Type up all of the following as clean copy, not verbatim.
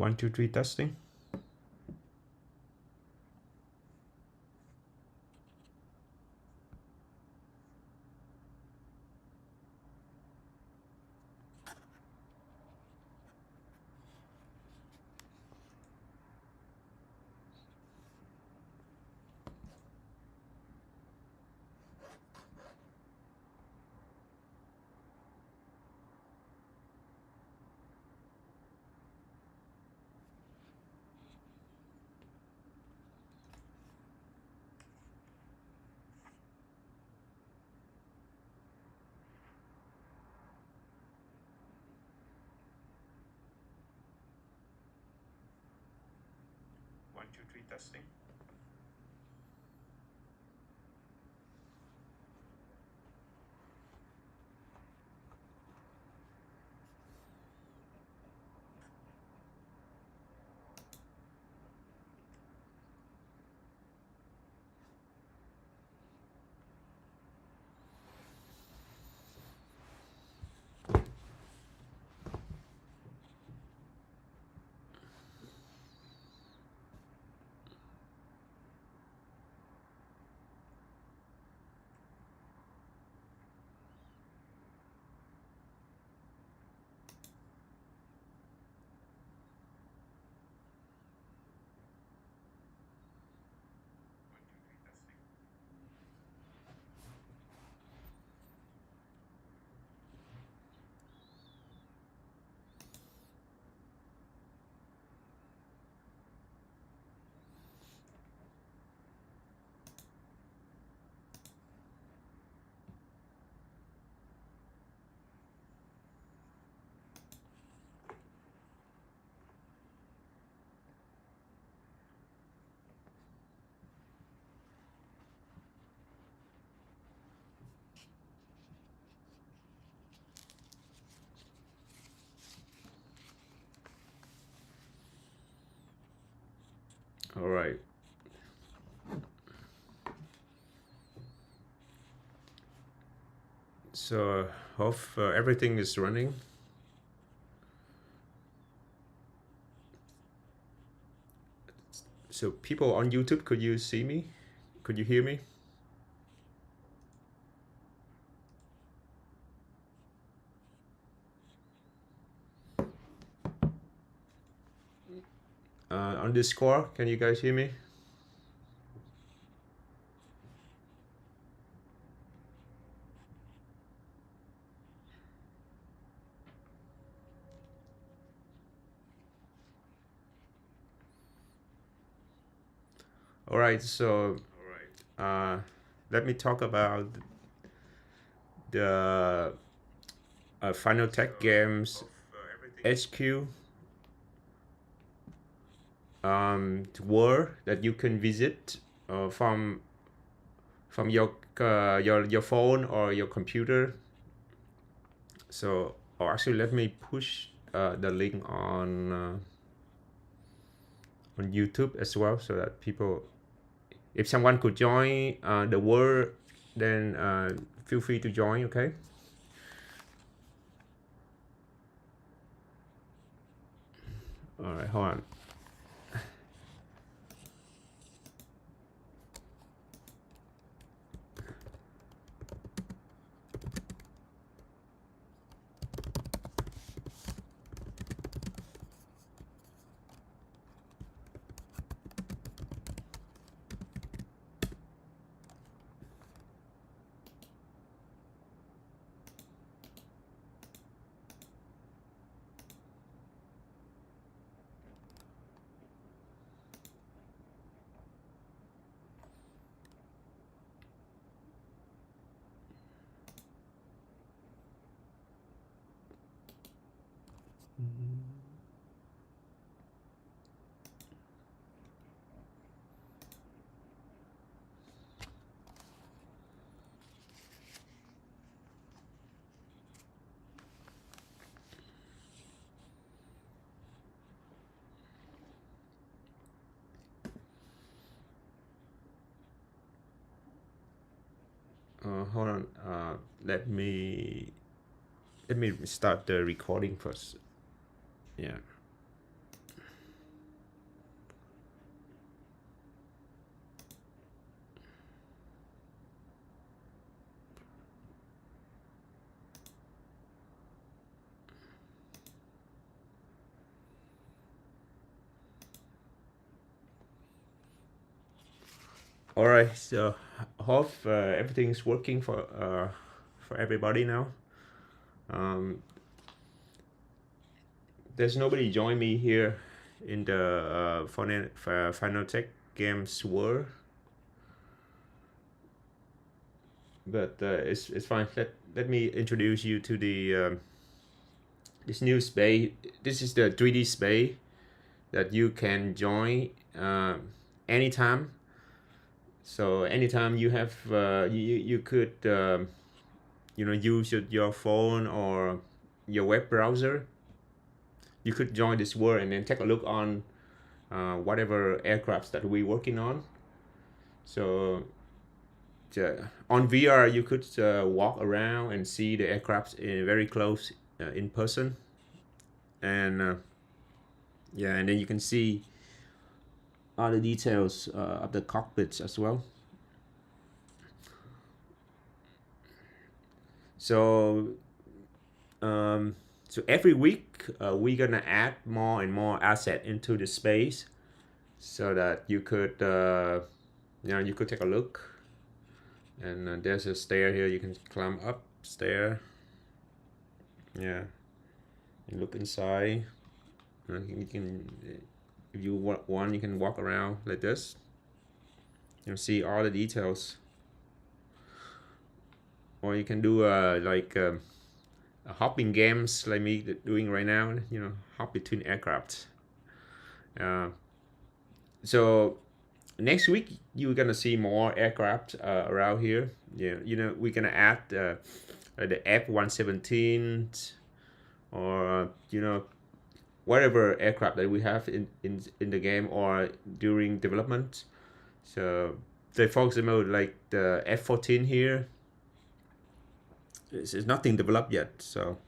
1, 2, 3 testing. One, two, three, testing. All right. So hope everything is running. So people on YouTube, could you see me? Could you hear me? On Discord, can you guys hear me? All right, so let me talk about the Phantotek games HQ world that you can visit from your phone or your computer. So, or actually, let me push the link on YouTube as well, so that people, if someone could join the world, then feel free to join. Okay. All right, hold on. Hold on. Let me start the recording first. Yeah. All right, so hope everything's working for everybody now. Um, there's nobody join me here in the Phantotek games world, but it's fine. Let me introduce you to the this new space. This is the 3D space that you can join anytime. So anytime you have you could use your phone or your web browser, you could join this world and then take a look on whatever aircrafts that we're working on. So on VR, you could walk around and see the aircrafts very close in person, and yeah, and then you can see all the details of the cockpits as well. So so every week we're gonna add more and more asset into the space so that you could you could take a look. And there's a stair here, you can climb up stair. Yeah, you look inside. You can, if you want, you can walk around like this. You see all the details. Or you can do hopping games like me doing right now. Hop between aircraft. Uh, so next week you're gonna see more aircraft around here. Yeah, we're gonna add the F-117 or whatever aircraft that we have in the game or during development. So they focus about like the F-14 here. It's nothing developed yet, so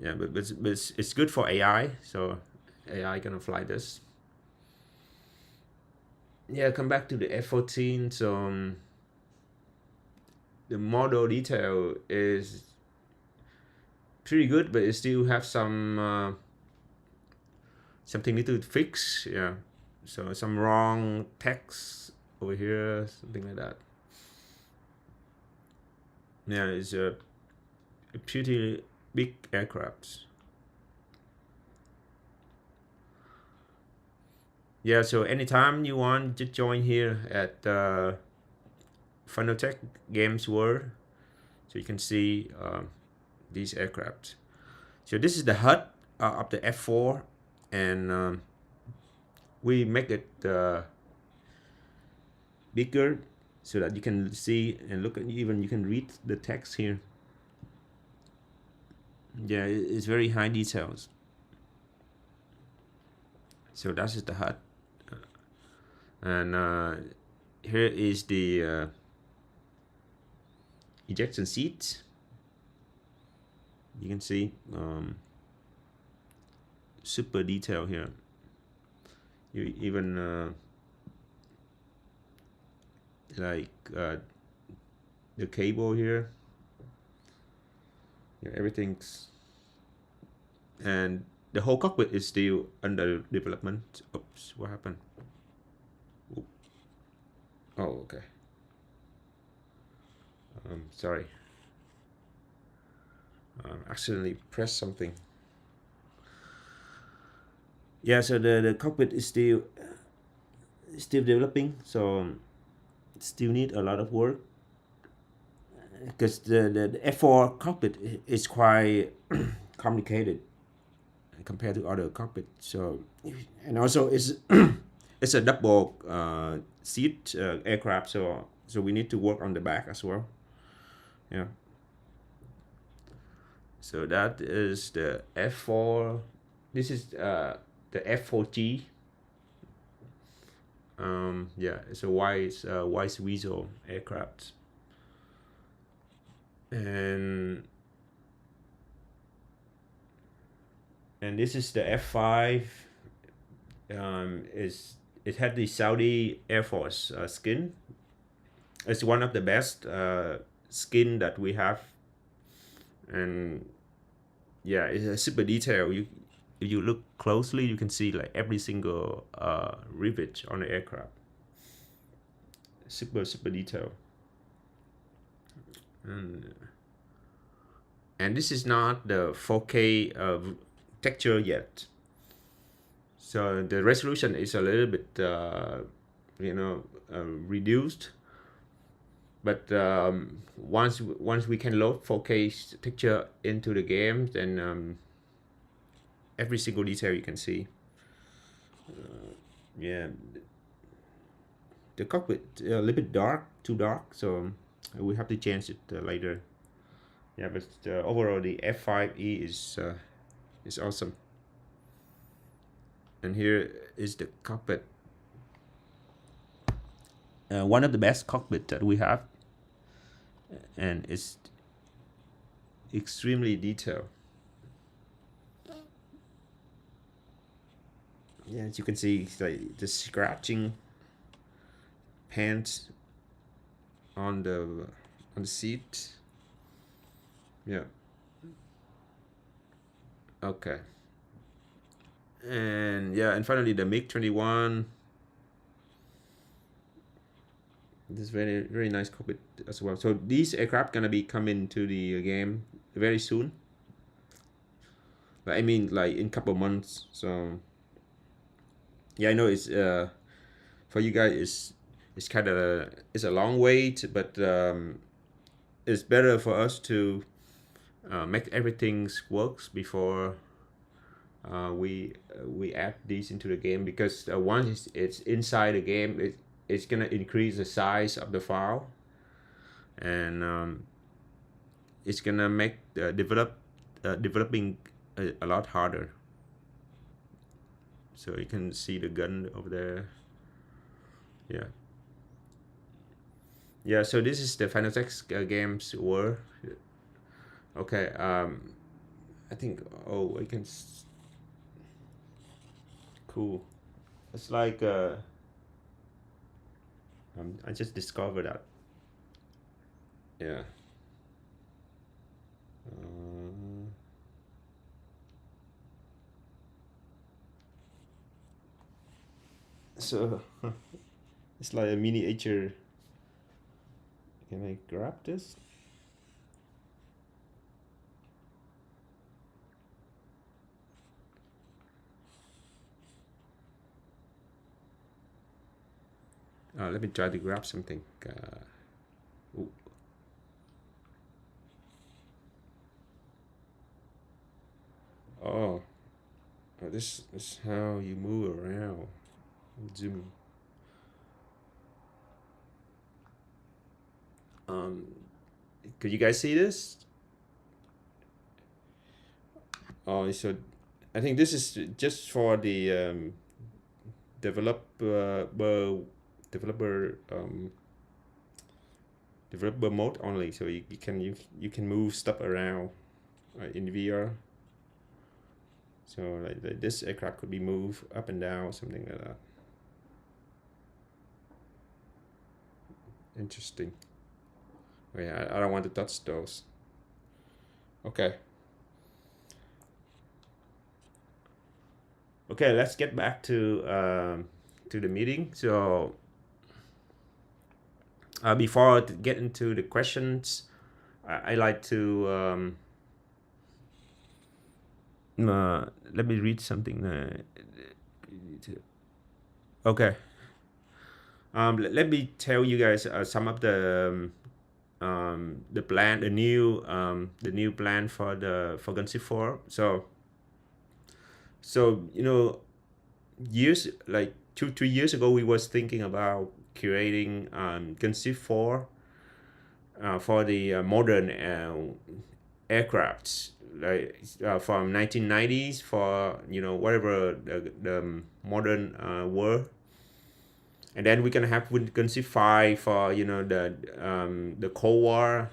yeah, but it's good for AI. So AI gonna fly this. Yeah, come back to the F-14. So the model detail is pretty good, but it still have something need to fix. Yeah, so some wrong text over here, something like that. Yeah, it's a pretty big aircraft. Yeah, so anytime you want, just join here at Phantotek Games World, so you can see these aircraft. So this is the HUD of the F4, and we make it bigger so that you can see and look at, even you can read the text here. Yeah, it's very high details. So that is the HUD, and here is the ejection seat. You can see super detail here. You even like the cable here. Yeah, everything's, and the whole cockpit is still under development. Oops, what happened? Oop. Oh, okay. Sorry. Accidentally pressed something. Yeah, so the cockpit is still developing, so still need a lot of work because the F4 cockpit is quite complicated compared to other cockpits. So, and also it's it's a double seat aircraft, so we need to work on the back as well. Yeah. So that is the F4. This is the F4G. Yeah, it's a wide visual aircraft, and this is the F5. It had the Saudi Air Force skin. It's one of the best skin that we have, and yeah, it's a super detail. If you look closely, you can see like every single rivet on the aircraft. super detail. And this is not the 4K texture yet, so the resolution is a little bit reduced. But once we can load 4K texture into the game, then every single detail you can see. Yeah, the cockpit a little bit dark, too dark, so we have to change it later. Yeah, but overall the F5E is awesome. And here is the cockpit. One of the best cockpit that we have, and it's extremely detailed. Yeah, as you can see, it's like the scratching pants on the seat. Yeah. Okay. And yeah, and finally the MiG-21. This is very nice cockpit as well. So these aircraft gonna be coming to the game very soon. I mean, like in couple months. So yeah, I know it's for you guys it's kind of it's a long wait, but it's better for us to make everything works before we add these into the game, because once it's inside the game, it's gonna increase the size of the file, and it's gonna make developing a lot harder. So you can see the gun over there. Yeah, so this is the Phantox games world. Okay, I think, oh, I can cool. It's like I just discovered that. Yeah. So it's like a miniature. Can I grab this? Let me try to grab something. Oh, this is how you move around. Zoom. Could you guys see this? Oh, so I think this is just for the developer mode only. So you can move stuff around in VR. So like this aircraft could be moved up and down, something like that. Interesting. Oh, yeah, I don't want to touch those. Okay. Okay, let's get back to the meeting. So before to get into the questions, I like to let me read something. Okay. Let me tell you guys some of the plan, the new plan for Gunship 4. So years like 2-3 years ago, we was thinking about creating Gunship 4 for the modern aircrafts, like from 1990s, for whatever the modern world. And then we're gonna have Gunship 5 for the Cold War,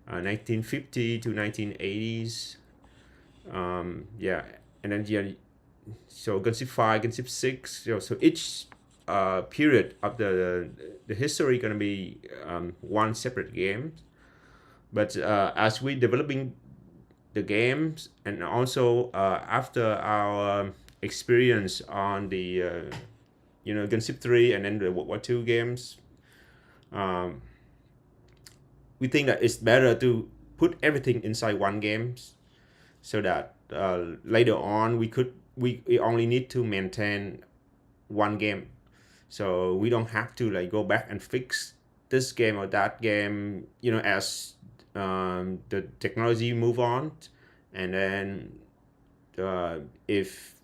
1950 to 1980s. Yeah, and then so Gunship 5, Gunship 6. So each period of the history gonna be one separate game. But as we developing the games, and also after our experience on the Gunship 3 and then the World War II games, Um, we think that it's better to put everything inside one game, so that later on we only need to maintain one game, so we don't have to like go back and fix this game or that game, as the technology move on. And then uh, if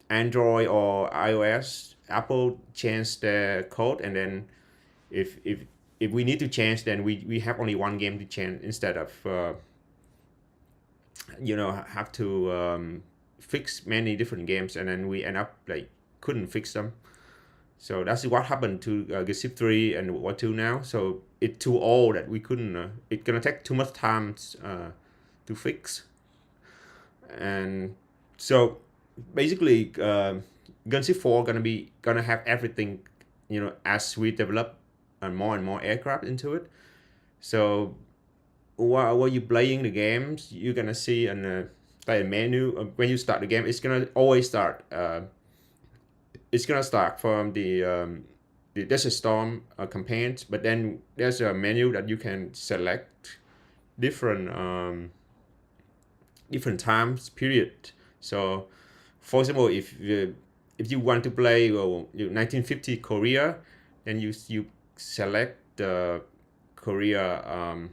Android or iOS, Apple change their code, and then if we need to change, then we have only one game to change, instead of have to fix many different games, and then we end up like couldn't fix them. So that's what happened to Gunship 3 and World War 2 now. So it's too old that we couldn't. It's gonna take too much time to fix. And so basically, Gunship 4 gonna have everything, as we develop and more aircraft into it. So while you're playing the games, you're gonna see in like a menu when you start the game. It's gonna always start. It's gonna start from the Desert Storm campaigns, but then there's a menu that you can select different different times period. So, for example, if you want to play 1950 Korea, then you select the Korea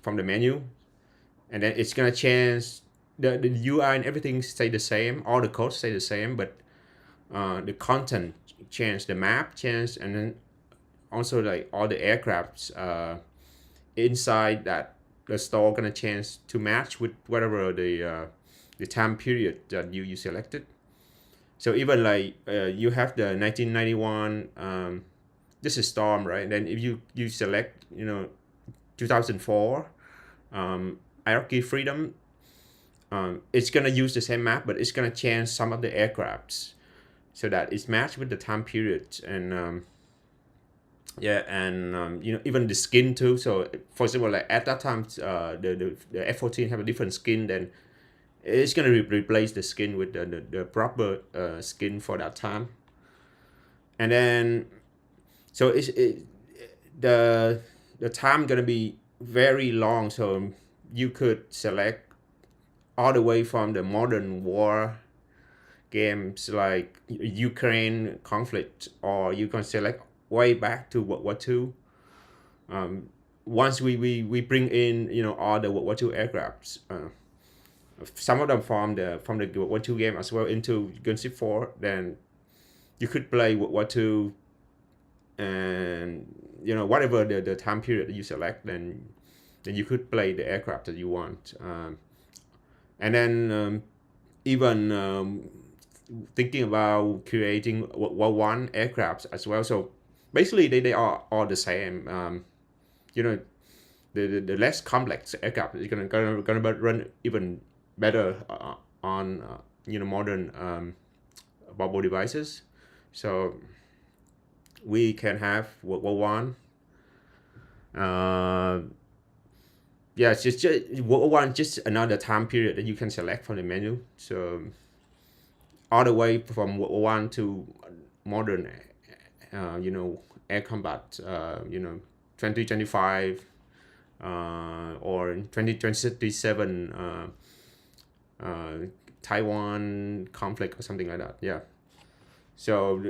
from the menu, and then it's gonna change the UI and everything stay the same, all the codes stay the same, but the content change, the map change, and then also like all the aircrafts inside that the store gonna change to match with whatever the time period that you selected. So even like you have the 1991 this is Storm, right? Then if you select 2004 Iraqi Freedom, it's gonna use the same map, but it's gonna change some of the aircrafts so that it's matched with the time period. And even the skin too. So for example, like at that time, the F-14 have a different skin, then it's gonna replace the skin with the proper skin for that time. And then so the time gonna be very long. So you could select all the way from the modern war games like Ukraine conflict, or you can select way back to World War II. Once we bring in all the World War II aircrafts, some of them from the World War II game as well into Gunship 4, then you could play World War II, and whatever the time period that you select, then you could play the aircraft that you want. And then even thinking about creating World War One aircrafts as well. So basically, they are all the same. The less complex aircraft is gonna run even better on modern mobile devices. So we can have World War One. Yeah, it's just World War One, just another time period that you can select from the menu. So all the way from World War One to modern, air combat, 2025 or 2027 Taiwan conflict or something like that. Yeah. So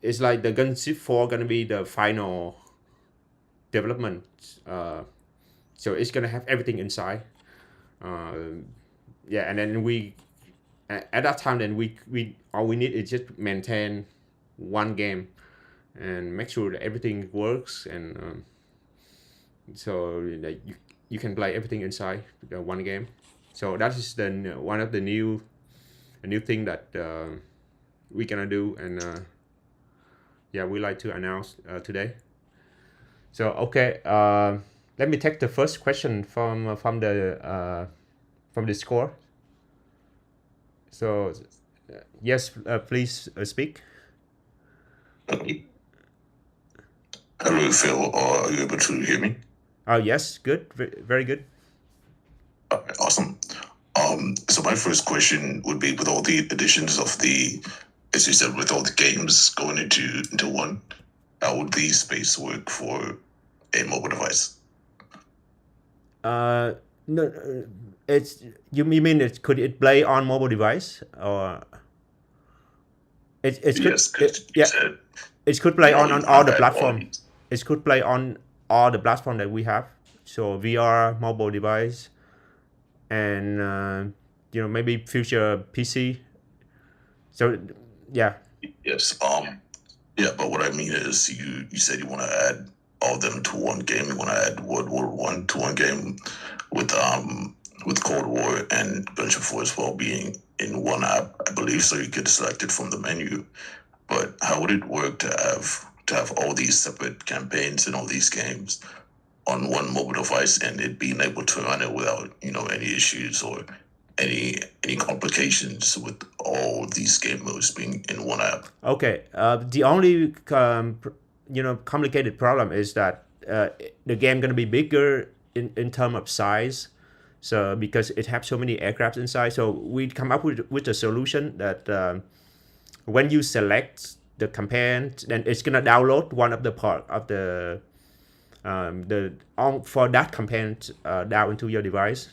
it's like the Gunship 4 gonna be the final development. So it's gonna have everything inside. Yeah, and then at that time, then we all we need is just maintain one game and make sure that everything works, and so like you can play everything inside the one game. So that is the one of the new thing that we're gonna do, and yeah, we like to announce today. So okay, let me take the first question from the Discord. So yes, please speak. Hello, Phil. Are you able to hear me? Yes, good, very good. Awesome. So my first question would be, with all the additions of as you said, with all the games going into one, How would the space work for a mobile device? No, it's you mean it could it play on mobile device or it could Yes, because you yeah, said it could play you on all want the to add all platform. these. It could play on all the platform that we have. So VR, mobile device, and maybe future PC. So yeah, Yes. Yeah, but what I mean is, you said you want to add all of them to one game. You want to add World War I to one game with Cold War and Gunship IV as well being in one app, I believe. So you could select it from the menu. But how would it work to have all these separate campaigns and all these games on one mobile device and it being able to run it without any issues or any complications with all these game modes being in one app? okay. The only complicated problem is that the game gonna be bigger in term of size. So because it has so many aircrafts inside, so we come up with a solution that when you select the campaign, then it's gonna download one of the part of for that campaign down into your device.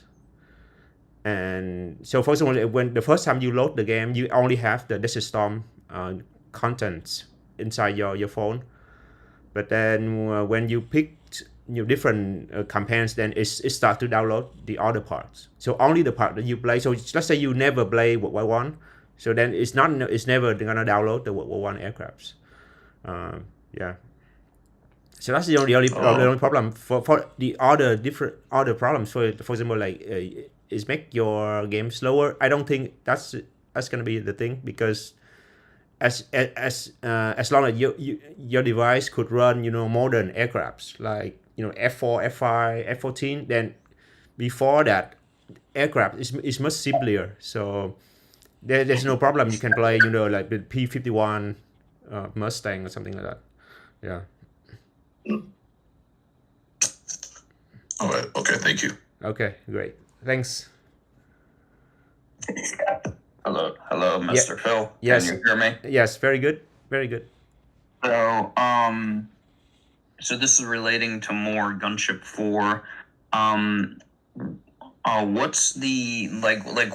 And so first of all, when the first time you load the game, you only have the Desert Storm contents inside your phone. But then when you pick different campaigns, then it starts to download the other parts. So only the part that you play. So let's say you never play World War One, so then it's never gonna download the World War One aircrafts. Yeah. So that's the only problem for the other problems. For example, like is make your game slower. I don't think that's gonna be the thing, because as long as your device could run modern aircrafts like F4, F5, F14, then before that aircraft is much simpler. So there's no problem. You can play like the P-51 Mustang or something like that. Yeah. All right. Okay. Thank you. Okay, great. Thanks. Hello, Mr. Phil. Yes. Can you hear me? Yes, very good. Very good. So, so this is relating to more Gunship 4. What's the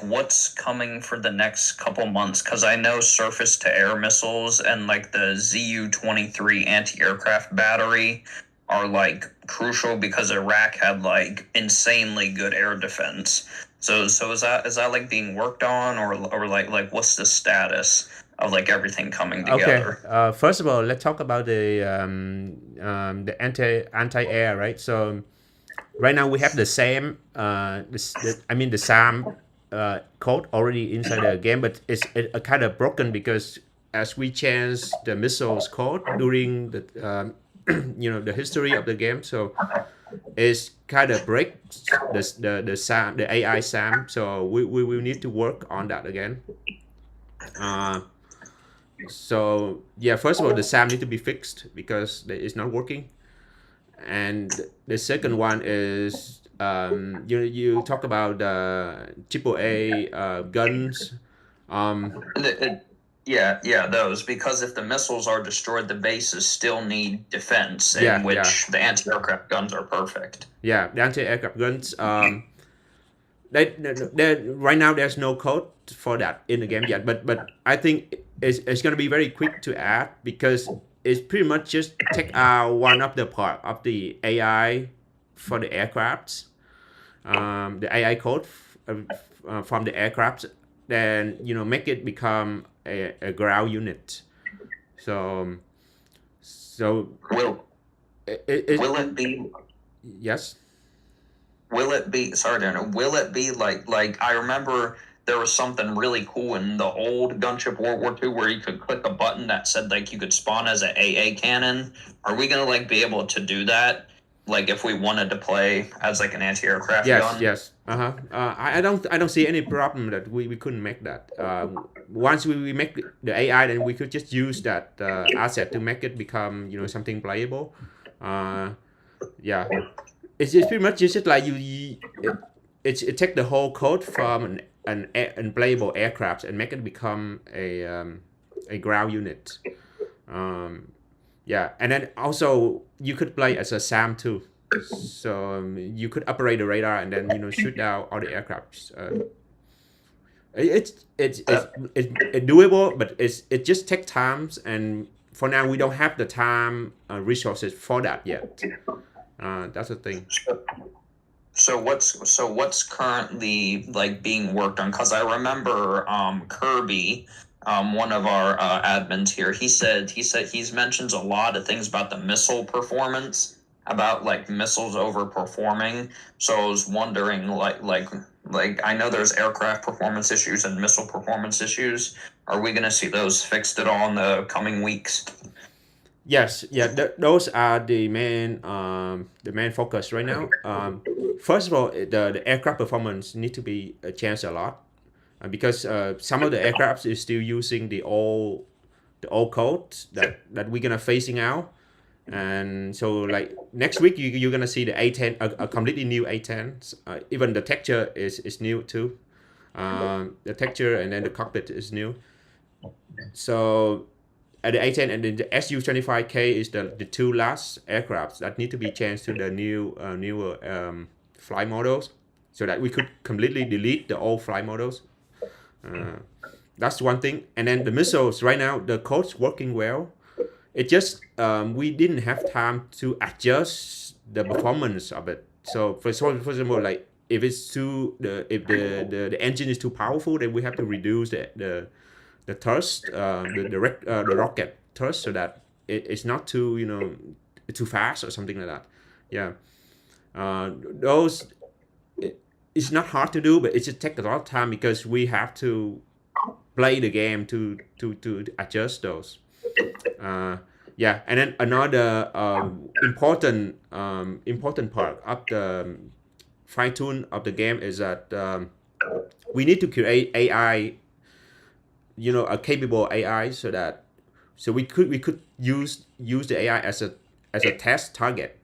what's coming for the next couple months? Because I know surface to air missiles and like the ZU-23 anti-aircraft battery are like crucial because Iraq had like insanely good air defense. So is that like being worked on, or like what's the status of like everything coming together? Okay. First of all, let's talk about the anti-air, right? So right now we have the same the SAM code already inside the game, but it's kind of broken because as we change the missiles code during the the history of the game, so it's kind of breaks the SAM, the AI SAM. So we will need to work on that again. So yeah, first of all, the SAM need to be fixed because it's not working. And the second one is you talk about AAA guns. Yeah, those, because if the missiles are destroyed, the bases still need defense, Yeah, in which the anti-aircraft guns are perfect. Yeah, the anti-aircraft guns. Right now there's no code for that in the game yet, but I think it's gonna be very quick to add because it's pretty much just take out one of the part of the AI for the aircrafts, the AI code from the aircrafts, then make it become a ground unit. So Will it be? Yes. Will it be? Sorry, Darren. Will it be like I remember there was something really cool in the old Gunship World War II where you could click a button that said like you could spawn as an AA cannon. Are we gonna like be able to do that? Like if we wanted to play as like an anti-aircraft gun? Yes. I don't see any problem that we couldn't make that. Once we make the AI, then we could just use that asset to make it become something playable. Yeah, it's pretty much just like it take the whole code from an playable aircraft and make it become a ground unit. Yeah, and then also you could play as a SAM too. So you could operate the radar and then shoot down all the aircrafts. It's doable, but it just takes times, and for now we don't have the time resources for that yet. That's the thing. So what's currently like being worked on? Because I remember Kirby, one of our admins here, he said he's mentions a lot of things about the missile performance, about like missiles overperforming. So I was wondering, like I know there's aircraft performance issues and missile performance issues. Are we gonna see those fixed at all in the coming weeks? Yes, yeah, those are the main focus right now. First of all, the aircraft performance need to be changed a lot, because some of the aircrafts is still using the old code that we're gonna phasing out, and so like next week you're gonna see the A10, a completely new A10. Even the texture is new too. The texture and then the cockpit is new. So at the A10 and then the SU-25K is the two last aircrafts that need to be changed to the newer flight models, so that we could completely delete the old flight models. Uh, that's one thing. And then the missiles right now, the code's working well. It just we didn't have time to adjust the performance of it. So for example, like if it's too the engine is too powerful, then we have to reduce the thrust, the rocket thrust, so that it's not too too fast or something like that. Yeah, those it's not hard to do, but it just takes a lot of time because we have to play the game to adjust those. Uh, yeah, and then another important part of the fine tune of the game is that we need to create AI, a capable AI, so we could use the AI as a test target.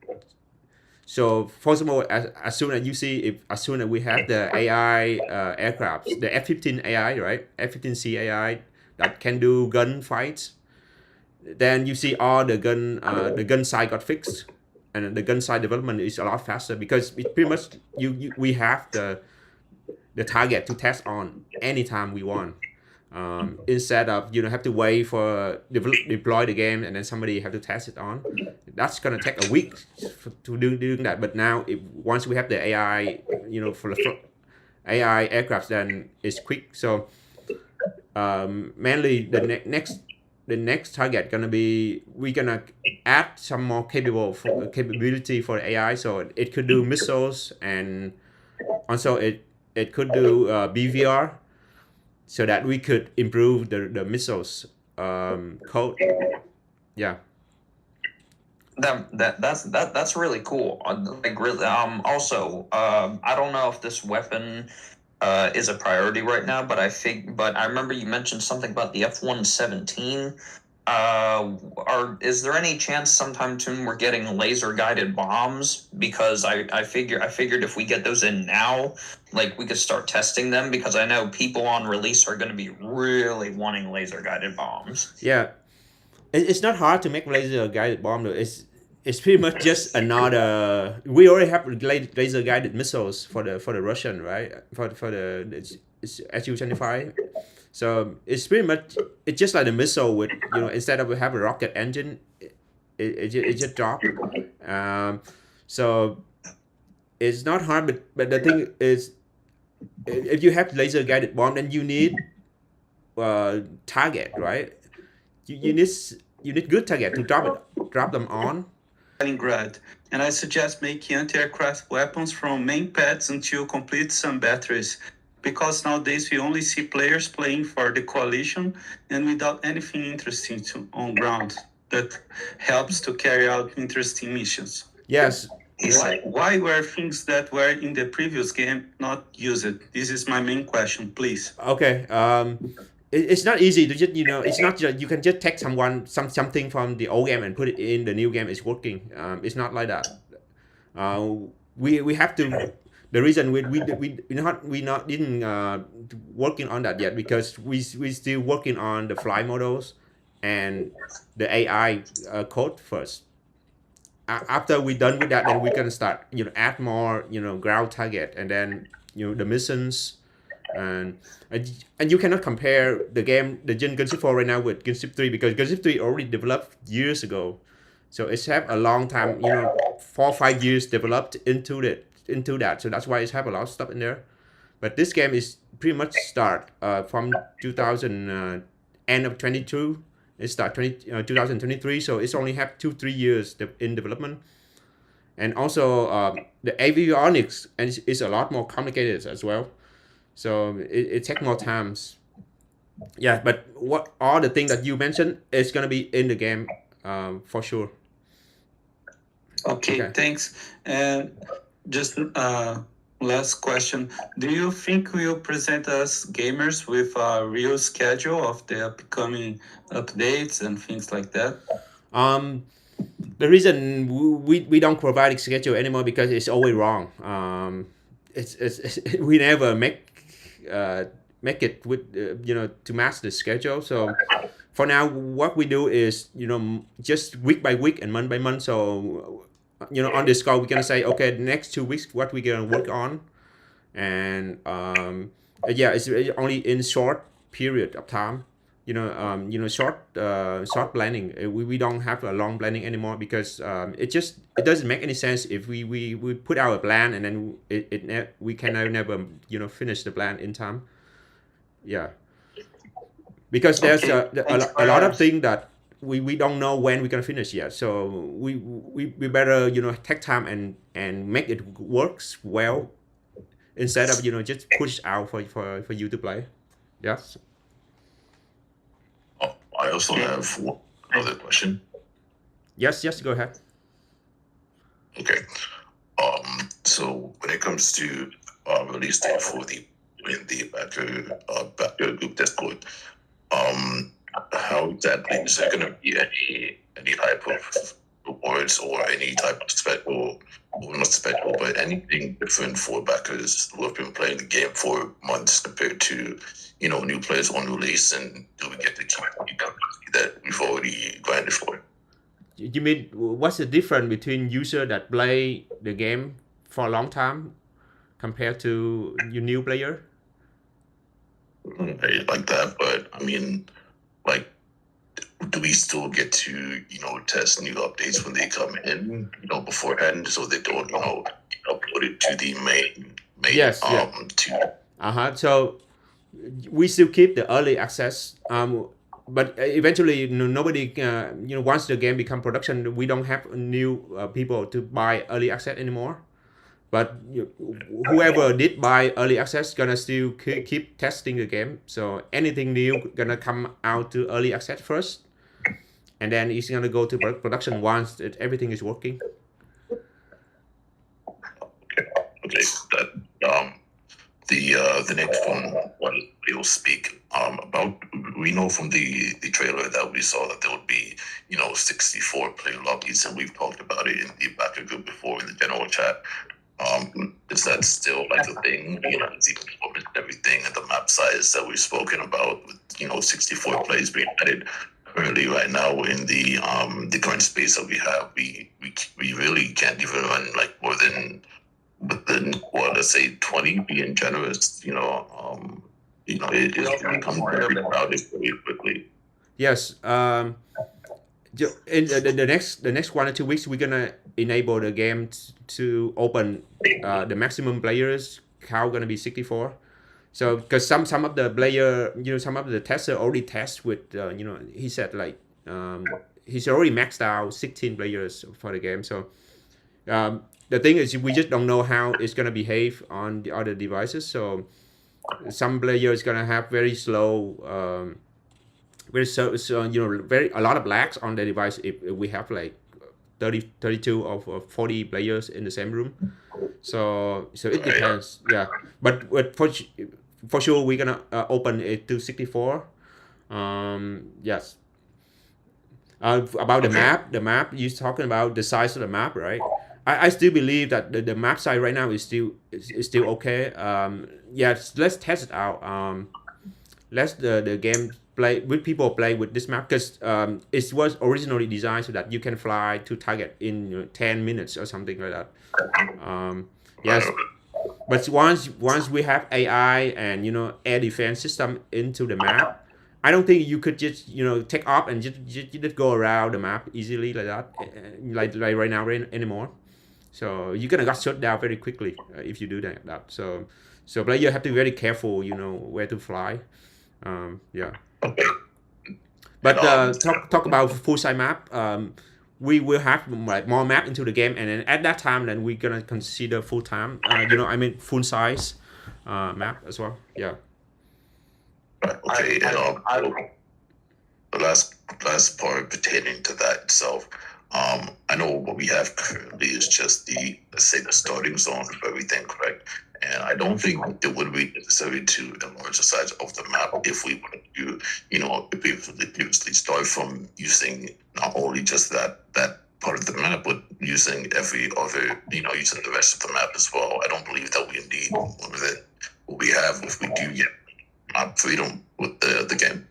So first of all, as soon as you see, if as soon as we have the AI aircrafts, the F-15 AI, right, F-15C AI that can do gun fights, then you see all the gun side got fixed, and the gun side development is a lot faster because it pretty much we have the target to test on anytime we want. Instead of have to wait for deploy the game and then somebody have to test it on. That's gonna take a week to doing that. But now, once we have the AI, for the AI aircraft, then it's quick. So mainly the next target gonna be, we're gonna add some more capability for AI, so it could do missiles, and also it could do BVR, so that we could improve the missiles code. Yeah. That's really cool. Like really, also, I don't know if this weapon is a priority right now, but but I remember you mentioned something about the F-117. Is there any chance sometime soon we're getting laser guided bombs? Because I figured if we get those in now, like we could start testing them, because I know people on release are going to be really wanting laser guided bombs. Yeah, it's not hard to make laser guided bomb though. It's pretty much just another. We already have laser guided missiles for the Russian, right? For the it's Su-25. So it's pretty much, it's just like a missile with, instead of have a rocket engine, it just drop. So it's not hard, but the thing is, if you have laser guided bomb, then you need target, right? You need good target to drop them on. Stalingrad, and I suggest making anti-aircraft weapons from main pads until complete some batteries, because nowadays we only see players playing for the coalition and without anything interesting on ground that helps to carry out interesting missions. Yes. Why were things that were in the previous game not used? This is my main question, please. Okay. It's not easy to just it's not just you can just take something from the old game and put it in the new game. It's working. It's not like that. We have to. The reason we didn't working on that yet, because we still working on the fly models, and the AI code first. After we're done with that, then we're gonna start, add more, ground target, and then the missions, and and you cannot compare the game, the Gunship 4 right now with Gunship 3 because Gunship 3 already developed years ago, so it's have a long time, 4 or 5 years developed into that, so that's why it's have a lot of stuff in there. But this game is pretty much start from 2000 end of 22. It start 2023, so it's only have 2-3 years in development. And also the avionics is a lot more complicated as well, so it takes more times. Yeah, but what all the things that you mentioned is gonna be in the game for sure. Okay, Okay. thanks. And just last question. Do you think you'll present us gamers with a real schedule of the upcoming updates and things like that? The reason we don't provide a schedule anymore because it's always wrong. It's we never make it with to match the schedule. So for now, what we do is just week by week and month by month. So on this call we're gonna say, okay, the next 2 weeks what we're gonna work on, and yeah, it's only in short period of time. Short planning. We don't have a long planning anymore because it doesn't make any sense if we put out a plan and then we can never finish the plan in time. Yeah, because there's Okay, thanks a lot of for things that we don't know when we're gonna finish yet. So we better take time and make it works well instead of just push out for you to play. Yes. Oh, I also have another question. Yes. Go ahead. Okay. So when it comes to release date for the backer group Discord, how exactly is there going to be any type of rewards or any type of special, or not special, but anything different for backers who have been playing the game for months compared to new players on release, and do we get to keep the currency that we've already grinded for? You mean what's the difference between user that play the game for a long time compared to your new player? Like that, but I mean, like, do we still get to test new updates when they come in beforehand, so they don't upload it to the main Yes. to So we still keep the early access. But eventually, nobody, once the game become production, we don't have new people to buy early access anymore. But whoever did buy early access gonna still keep testing the game. So anything new gonna come out to early access first, and then it's gonna go to production once everything is working. Okay, that the next one we'll speak about. We know from the trailer that we saw that there would be 64 player lobbies, and we've talked about it in the backer group before in the general chat. Is that still like a thing? The performance and everything, and the map size that we've spoken about with 64 players being added. Currently, right now in the current space that we have, we really can't even run like more than within, well, let's say 20, being generous. It is becoming very crowded very quickly. Yes. In the next 1 or 2 weeks, we're gonna enable the game to open the maximum players count gonna be 64. So because some of the player, some of the tester already test with he said like he's already maxed out 16 players for the game. So the thing is we just don't know how it's gonna behave on the other devices. So some players gonna have very slow. So a lot of lags on the device if we have like 32 or 40 players in the same room. So it depends. Yeah, but for sure we're gonna open it to 64. Yes. About the map you're talking about, the size of the map, right? I still believe that the map size right now is still okay. Yes, let's test it out. Let the game play with this map, because it was originally designed so that you can fly to target in 10 minutes or something like that. Yes, but once we have AI and air defense system into the map, I don't think you could just take off and just go around the map easily like that, like right now anymore. So you're gonna get shut down very quickly if you do that. So player have to be very careful, where to fly. Yeah. But talk about full size map. We will have like more map into the game, and then at that time, then we're gonna consider full time. Full size map as well. Yeah. Okay. The last part pertaining to that itself. I know what we have currently is just the starting zone of everything, correct? And I don't think it would be necessary to enlarge the size of the map if we were to, previously start from using not only just that part of the map, but using every other, using the rest of the map as well. I don't believe that we need more than what we have if we do get map freedom with the game.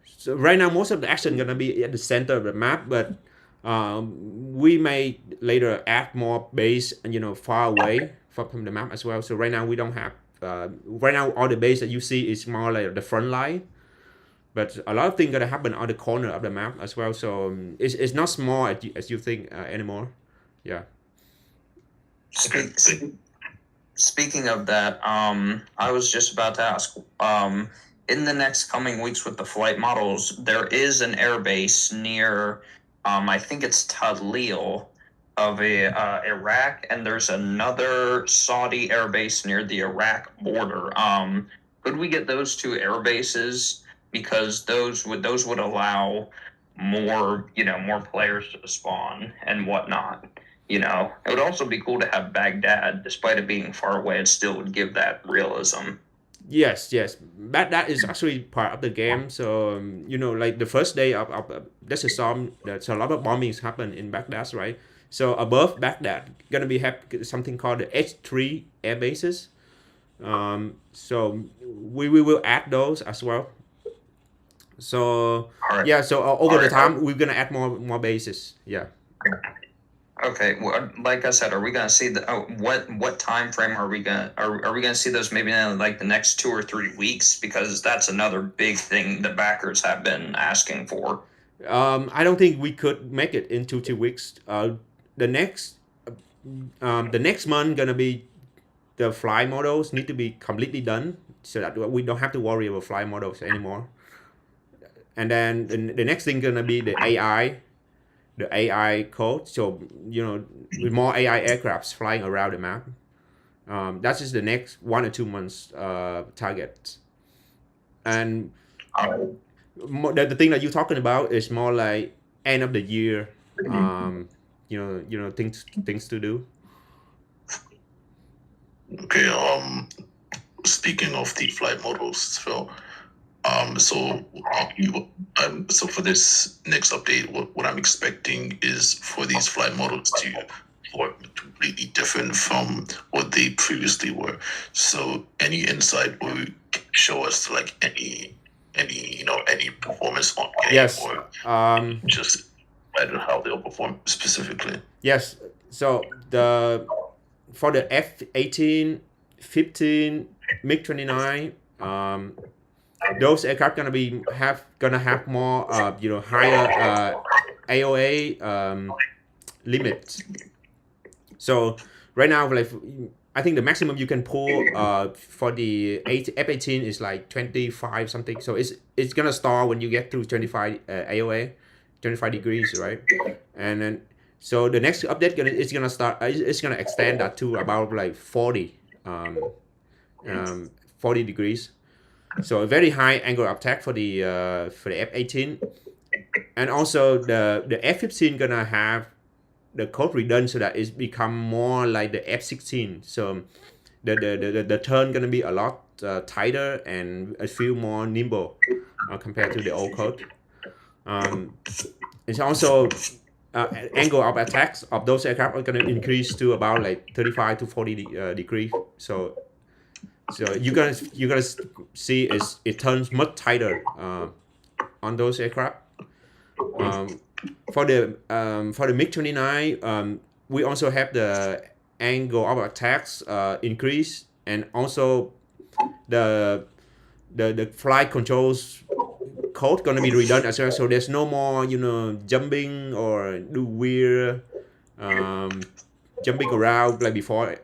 So right now, most of the action gonna be at the center of the map, but we may later add more base, far away from the map as well. So right now we don't have. Right now, all the base that you see is more like the front line, but a lot of things gonna happen on the corner of the map as well. So it's not small as you think anymore. Yeah. Speaking of that, I was just about to ask. In the next coming weeks with the flight models, there is an airbase near, I think it's Tadlil of Iraq, and there's another Saudi airbase near the Iraq border. Could we get those two air bases, because those would allow more players to spawn and whatnot. It would also be cool to have Baghdad, despite it being far away. It still would give that realism. Yes. That is actually part of the game. So like the first day of there's a storm. There's a lot of bombings happen in Baghdad, right? So above Baghdad, gonna be have something called the H3 air bases. So we will add those as well. So Right. yeah. So over the time, we're gonna add more bases. Yeah. Okay, well, like I said, are we gonna see what time frame are we gonna see those, maybe in like the next 2 or 3 weeks? Because that's another big thing the backers have been asking for. I don't think we could make it in 2 weeks. The next month gonna be the fly models need to be completely done, so that we don't have to worry about fly models anymore. And then the next thing gonna be the AI code. So with more AI aircrafts flying around the map. That is the next 1 or 2 months target. And the thing that you're talking about is more like end of the year. Things to do. Okay. Speaking of the flight models, Phil. So for this next update, what I'm expecting is for these flight models to form completely different from what they previously were. So any insight would show us like any performance on game, Yes. or just how they'll perform specifically. Yes. So for the F-18, 15, MiG-29, those aircraft gonna have more higher AOA limits. So right now, like I think the maximum you can pull for the F-18 is like 25 something. So it's gonna start when you get to 25 AOA, 25 degrees, right? And then so the next update it's gonna extend that to about like 40 degrees. So a very high angle of attack for the F-18, and also the F-15 gonna have the code redone so that it's become more like the F-16. So the turn gonna be a lot tighter and a few more nimble compared to the old code. It's also angle of attacks of those aircraft are gonna increase to about like 35 to 40 degrees. So So you're gonna see it turns much tighter on those aircraft. Um, for the MiG-29, we also have the angle of attacks increase, and also the the flight controls code gonna be redone as well. So there's no more jumping or do weird jumping around like before.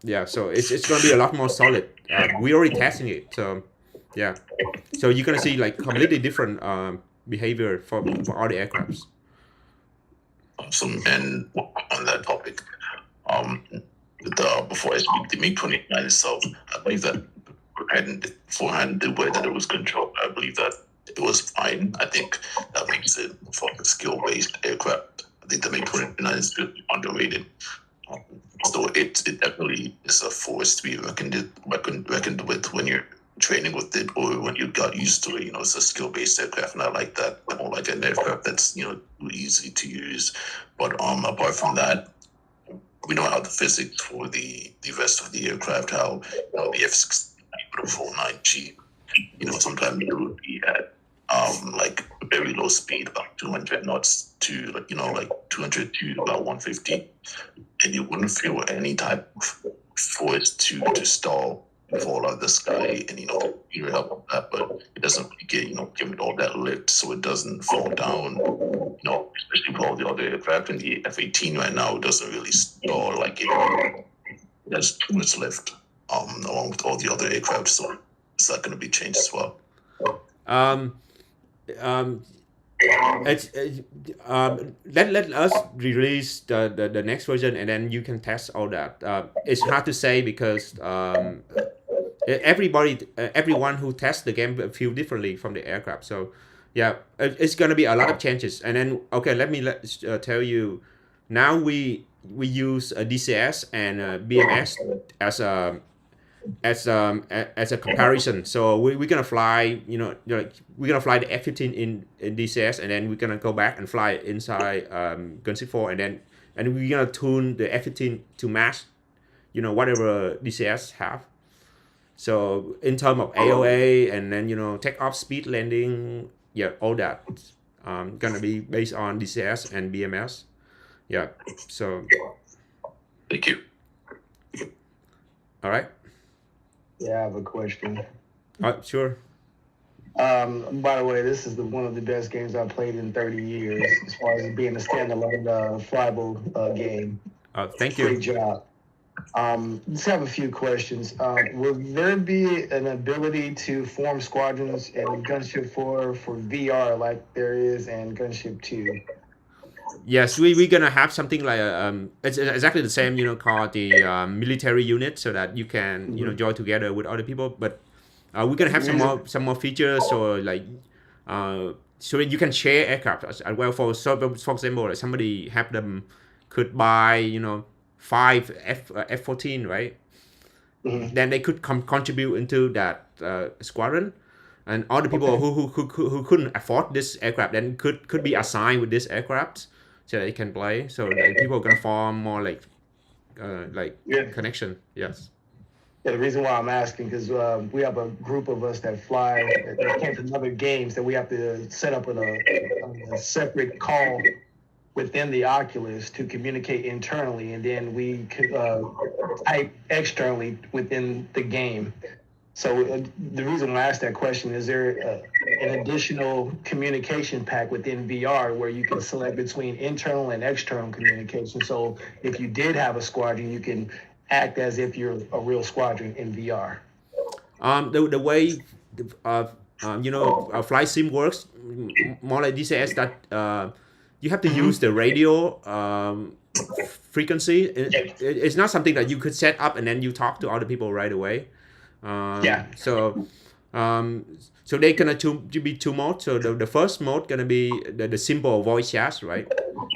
Yeah, so it's gonna be a lot more solid. We already testing it, so yeah. So you're gonna see like completely different behavior for all the aircrafts. Awesome. And on that topic, before I speak, the MiG-29 itself, I believe that beforehand the way that it was controlled, I believe that it was fine. I think that makes it for a skill-based aircraft. I think the MiG-29 is really underrated. So it definitely is a force to be reckoned with when you're training with it or when you got used to it. It's a skill-based aircraft, and I like that. I don't like an aircraft that's easy to use. But apart from that, we know how the physics for the rest of the aircraft, how the F-16 with a 49G, sometimes it would be at like very low speed, about 200 knots to like 200 to about 150, and you wouldn't feel any type of force to stall and fall out of the sky, and you help with that, but it doesn't really give it all that lift, so it doesn't fall down. Especially for all the other aircraft in the F-18 right now, it doesn't really stall like it has too much lift along with all the other aircraft, so it's not going to be changed as well. Let us release the next version, and then you can test all that. It's hard to say because everyone who tests the game feel differently from the aircraft. So yeah, it's gonna be a lot of changes. And then okay, let me tell you. Now we use a DCS and BMS as a comparison. So we're gonna fly, we're gonna fly the F-15 in DCS, and then we're gonna go back and fly it inside Gunship 4, and we're gonna tune the F-15 to match, whatever DCS have. So in terms of AOA and then takeoff speed, landing, yeah, all that gonna be based on DCS and BMS. Yeah. So. Thank you. All right. Yeah, I have a question. Sure. By the way, this is one of the best games I've played in 30 years, as far as it being a standalone flyable game. Thank you. Great job. Just have a few questions. Will there be an ability to form squadrons in Gunship 4 for VR like there is in Gunship 2? Yes, we're gonna have something like it's exactly the same, called the military unit, so that you can join together with other people. But we're gonna have some more features, or like so you can share aircraft as well. For example, like somebody have them could buy 5 F-14, right? Then they could contribute into that squadron, and other people who couldn't afford this aircraft then could be assigned with this aircraft, so they can play. So people are gonna form more like connection. Yes. Yeah, the reason why I'm asking because we have a group of us that fly that came from other games that we have to set up a separate call within the Oculus to communicate internally, and then we type externally within the game. So the reason I asked that question is there an additional communication pack within VR where you can select between internal and external communication. So if you did have a squadron, you can act as if you're a real squadron in VR. The way flight sim works more like DCS, that you have to use the radio frequency. It's not something that you could set up and then you talk to other people right away. So they're gonna be two modes. So the first mode gonna be the simple voice chat, right?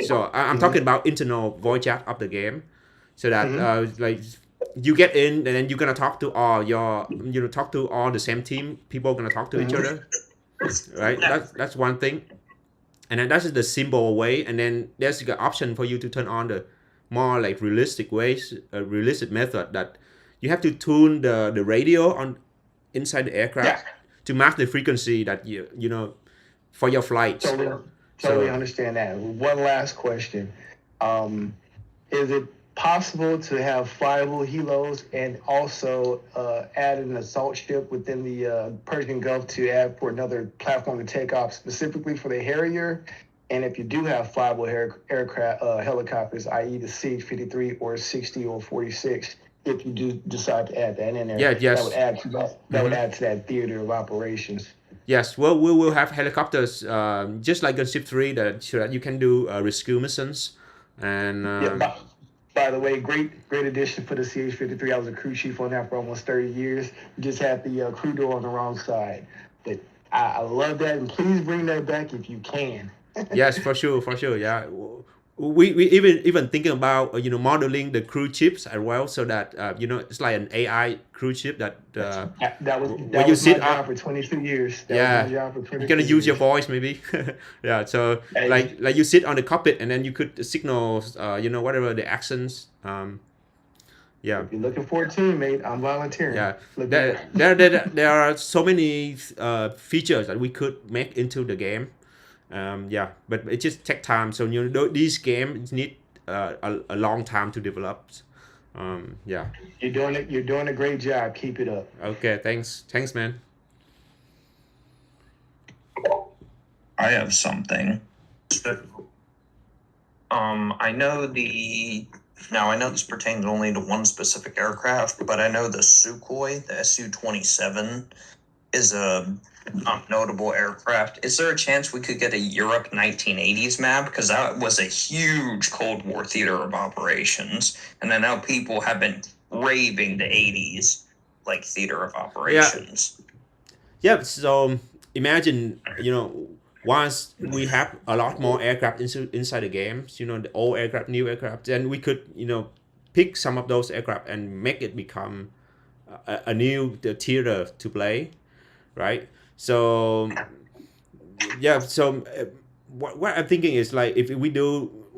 So I'm talking about internal voice chat of the game, so that like you get in and then you're gonna talk to all talk to all the same team. People are gonna talk to each other, right? That's one thing, and then that's the simple way. And then there's the option for you to turn on the more like realistic ways, realistic method that you have to tune the radio on inside the aircraft Yeah. to match the frequency that you know for your flights. Totally understand that. One last question. Is it possible to have flyable helos and also add an assault ship within the Persian Gulf to add for another platform to take off specifically for the Harrier? And if you do have flyable aircraft, helicopters, i.e. the CH-53 or 60 or 46, if you do decide to add that in there, Yeah, yes. that would add to that would add to that theater of operations. Yes, well, we will have helicopters, just like Gunship 3, so that you can do rescue missions. And by the way, great addition for the CH-53. I was a crew chief on that for almost 30 years. We just had the crew door on the wrong side. But I love that, and please bring that back if you can. Yes, for sure, yeah. We even thinking about modeling the crew chips as well, so that it's like an AI crew chip that that was you sit my job for 22 years. That was my job for 22 You're gonna use your voice maybe. Yeah, so like you sit on the cockpit and then you could signal whatever the accents. Yeah. If you're looking for a teammate, I'm volunteering. Yeah, there are so many features that we could make into the game. Yeah, but it just take time. So these games need a long time to develop. Yeah. You're doing a great job. Keep it up. Okay, thanks, man. I have something. I know this pertains only to one specific aircraft, but I know the Sukhoi, the Su-27, is a notable aircraft. Is there a chance we could get a Europe 1980s map? Because that was a huge Cold War theater of operations, and I know people have been raving the 80s like theater of operations. Yeah. So imagine once we have a lot more aircraft inside the games, the old aircraft, new aircraft, then we could pick some of those aircraft and make it become a new theater to play, right? So yeah, so what I'm thinking is like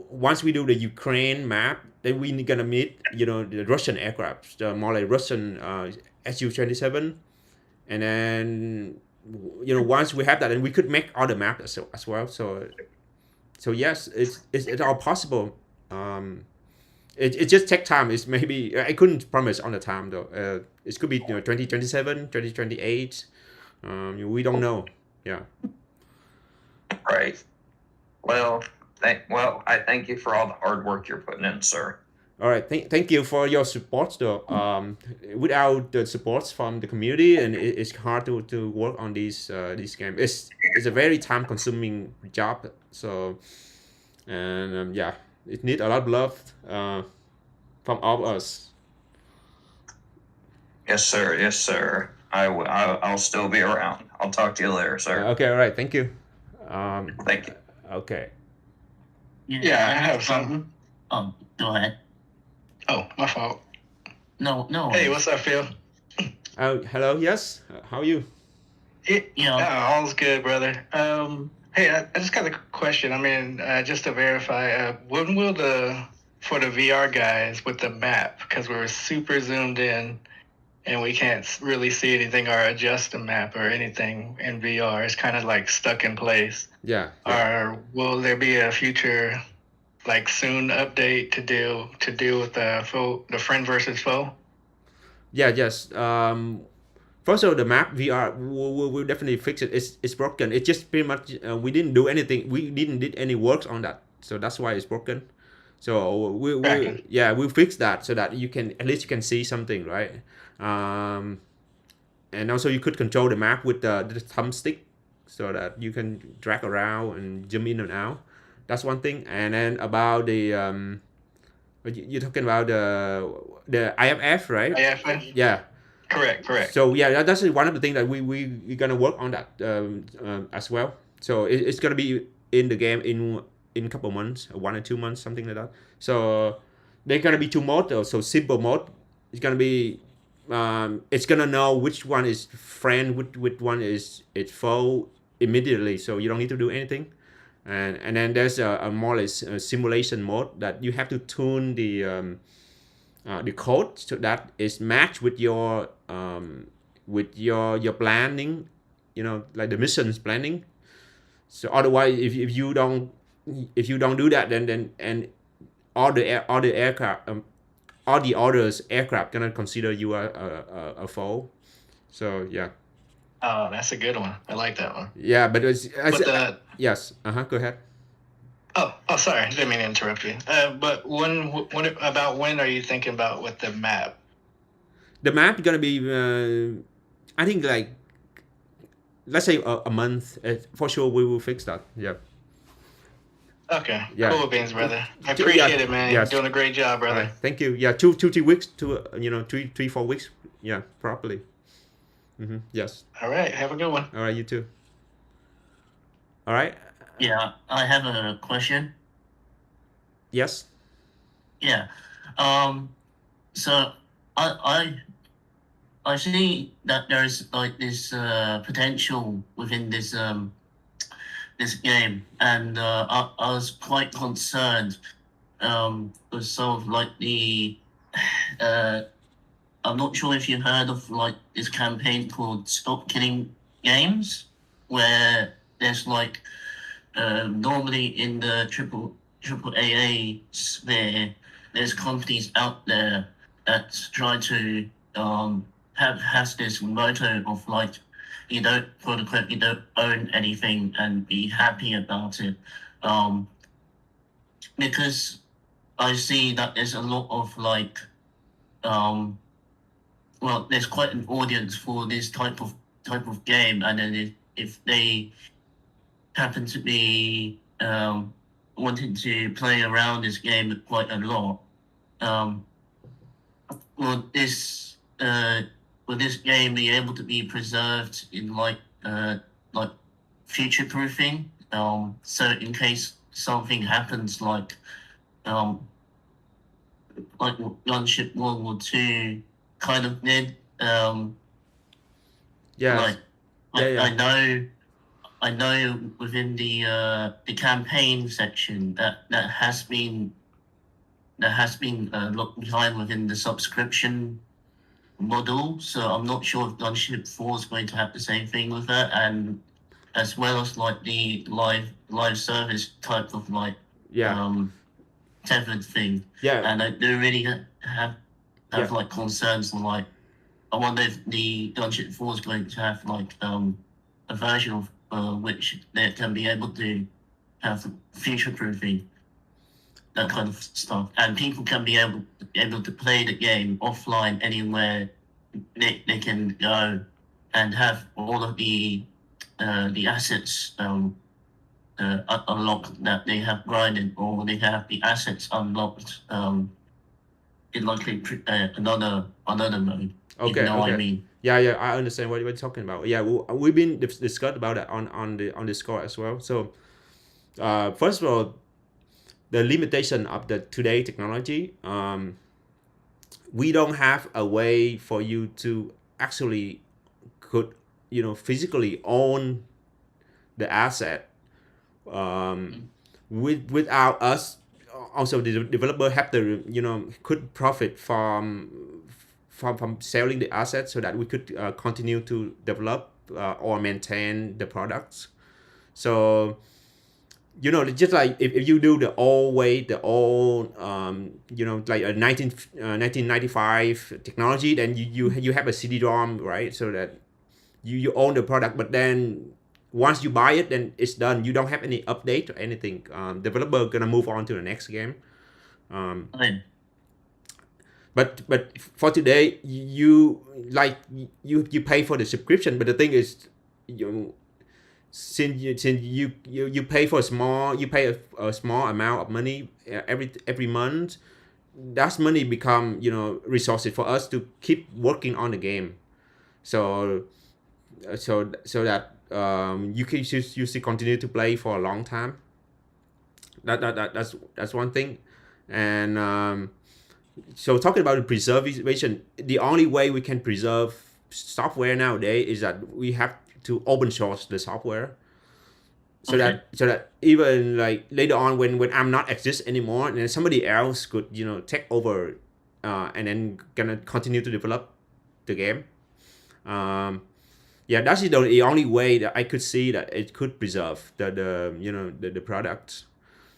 once we do the Ukraine map, then we're gonna meet the Russian aircraft, more like Russian Su-27, and then once we have that, then we could make other maps as well. So yes, it's all possible. It just take time. It's maybe I couldn't promise on the time though. It could be 2027, 2028. We don't know. Yeah. Right. Well, I thank you for all the hard work you're putting in, sir. All right. Thank you for your support though. Without the support from the community, and it's hard to work on these games. It's a very time consuming job. So, and yeah, it needs a lot of love from all of us. Yes, sir. Yes, sir. I'll still be around. I'll talk to you later, sir. Okay. All right. Thank you. Thank you. Okay. Yeah, I have something. Go ahead. Oh, my fault. No. Hey, what's up, Phil? Hello. Yes. How are you? All's good, brother. Hey, I just got a question. I mean, just to verify, when will for the VR guys with the map, because we're super zoomed in and we can't really see anything or adjust the map or anything in VR. It's kind of like stuck in place. Yeah. Or will there be a future, like soon update to deal with the friend versus foe? Yeah. Yes. First of all, the map VR we'll definitely fix it. It's broken. It's just pretty much we didn't do anything. We didn't did any works on that, so that's why it's broken. So we'll fix that so that you can see something, right? And also you could control the map with the thumbstick, so that you can drag around and zoom in and out. That's one thing. And then about the you're talking about the IFF, right? IFF. Yeah. Correct. So yeah, that's one of the things that we're gonna work on that as well. So it's gonna be in the game in a couple months, 1 or 2 months, something like that. So there's gonna be 2 modes though. So simple mode, it's gonna be it's gonna know which one is friend, which one is foe immediately. So you don't need to do anything. And then there's a more or less simulation mode that you have to tune the the code so that is matched with your planning, like the missions planning. So otherwise, if you don't do that, then and all the aircraft all the others aircraft gonna consider you a foe. So yeah. Oh, that's a good one. I like that one. Yeah, but But yes. Go ahead. oh, sorry, didn't mean to interrupt you. But when are you thinking about with the map? The map gonna be, I think, like, let's say a month. For sure, we will fix that. Yeah. Okay, Yeah. cool beans, brother. I appreciate it, man. Yes. You're doing a great job, brother. All right. Thank you. Yeah, 2 3 weeks to 3 4 weeks. Yeah, properly. Yes. All right, have a good one. All right, you too. All right. Yeah, I have a question. Yes. Yeah. So I see that there's like this potential within this this game, and I was quite concerned with sort of like the I'm not sure if you heard of like this campaign called Stop Killing Games, where there's like normally in the triple AA sphere, there's companies out there that try to has this motto of like you don't, quote unquote, you don't own anything and be happy about it, because I see that there's a lot of like well, there's quite an audience for this type of game, and then if they happen to be wanting to play around this game quite a lot, will this game be able to be preserved in like future proofing? So in case something happens like Gunship World War II kind of did. Yes. Like I know within the campaign section that has been locked behind within the subscription model. So I'm not sure if Gunship 4 is going to have the same thing with that, and as well as like the live service type of like tethered thing. Yeah. And I do really have like concerns on like I wonder if the Gunship 4 is going to have like a version of which they can be able to have future proofing, that kind of stuff, and people can be able to play the game offline anywhere they can go and have all of the assets unlocked that they have grinded, or they have the assets unlocked in likely another mode. Okay. If you know what I mean. Yeah, I understand what you're talking about. Yeah, we've been discussed about that on the Discord as well. So, first of all, the limitation of the today technology, we don't have a way for you to actually could physically own the asset. Without us, also the developer have to could profit from selling the assets so that we could continue to develop or maintain the products. So just like if you do the old way, the old like a 1995 technology, then you have a CD-ROM, right? So that you own the product, but then once you buy it, then it's done. You don't have any update or anything. Developer gonna move on to the next game. But for today, you pay for the subscription. But the thing is, since you pay for a small amount of money every month, that money become resources for us to keep working on the game. So that you can usually continue to play for a long time. That's one thing. And so talking about the preservation, the only way we can preserve software nowadays is that we have to open source the software, so that even like later on when I'm not exist anymore, and then somebody else could take over and then gonna continue to develop the game. Yeah, that's the only way that I could see that it could preserve the product.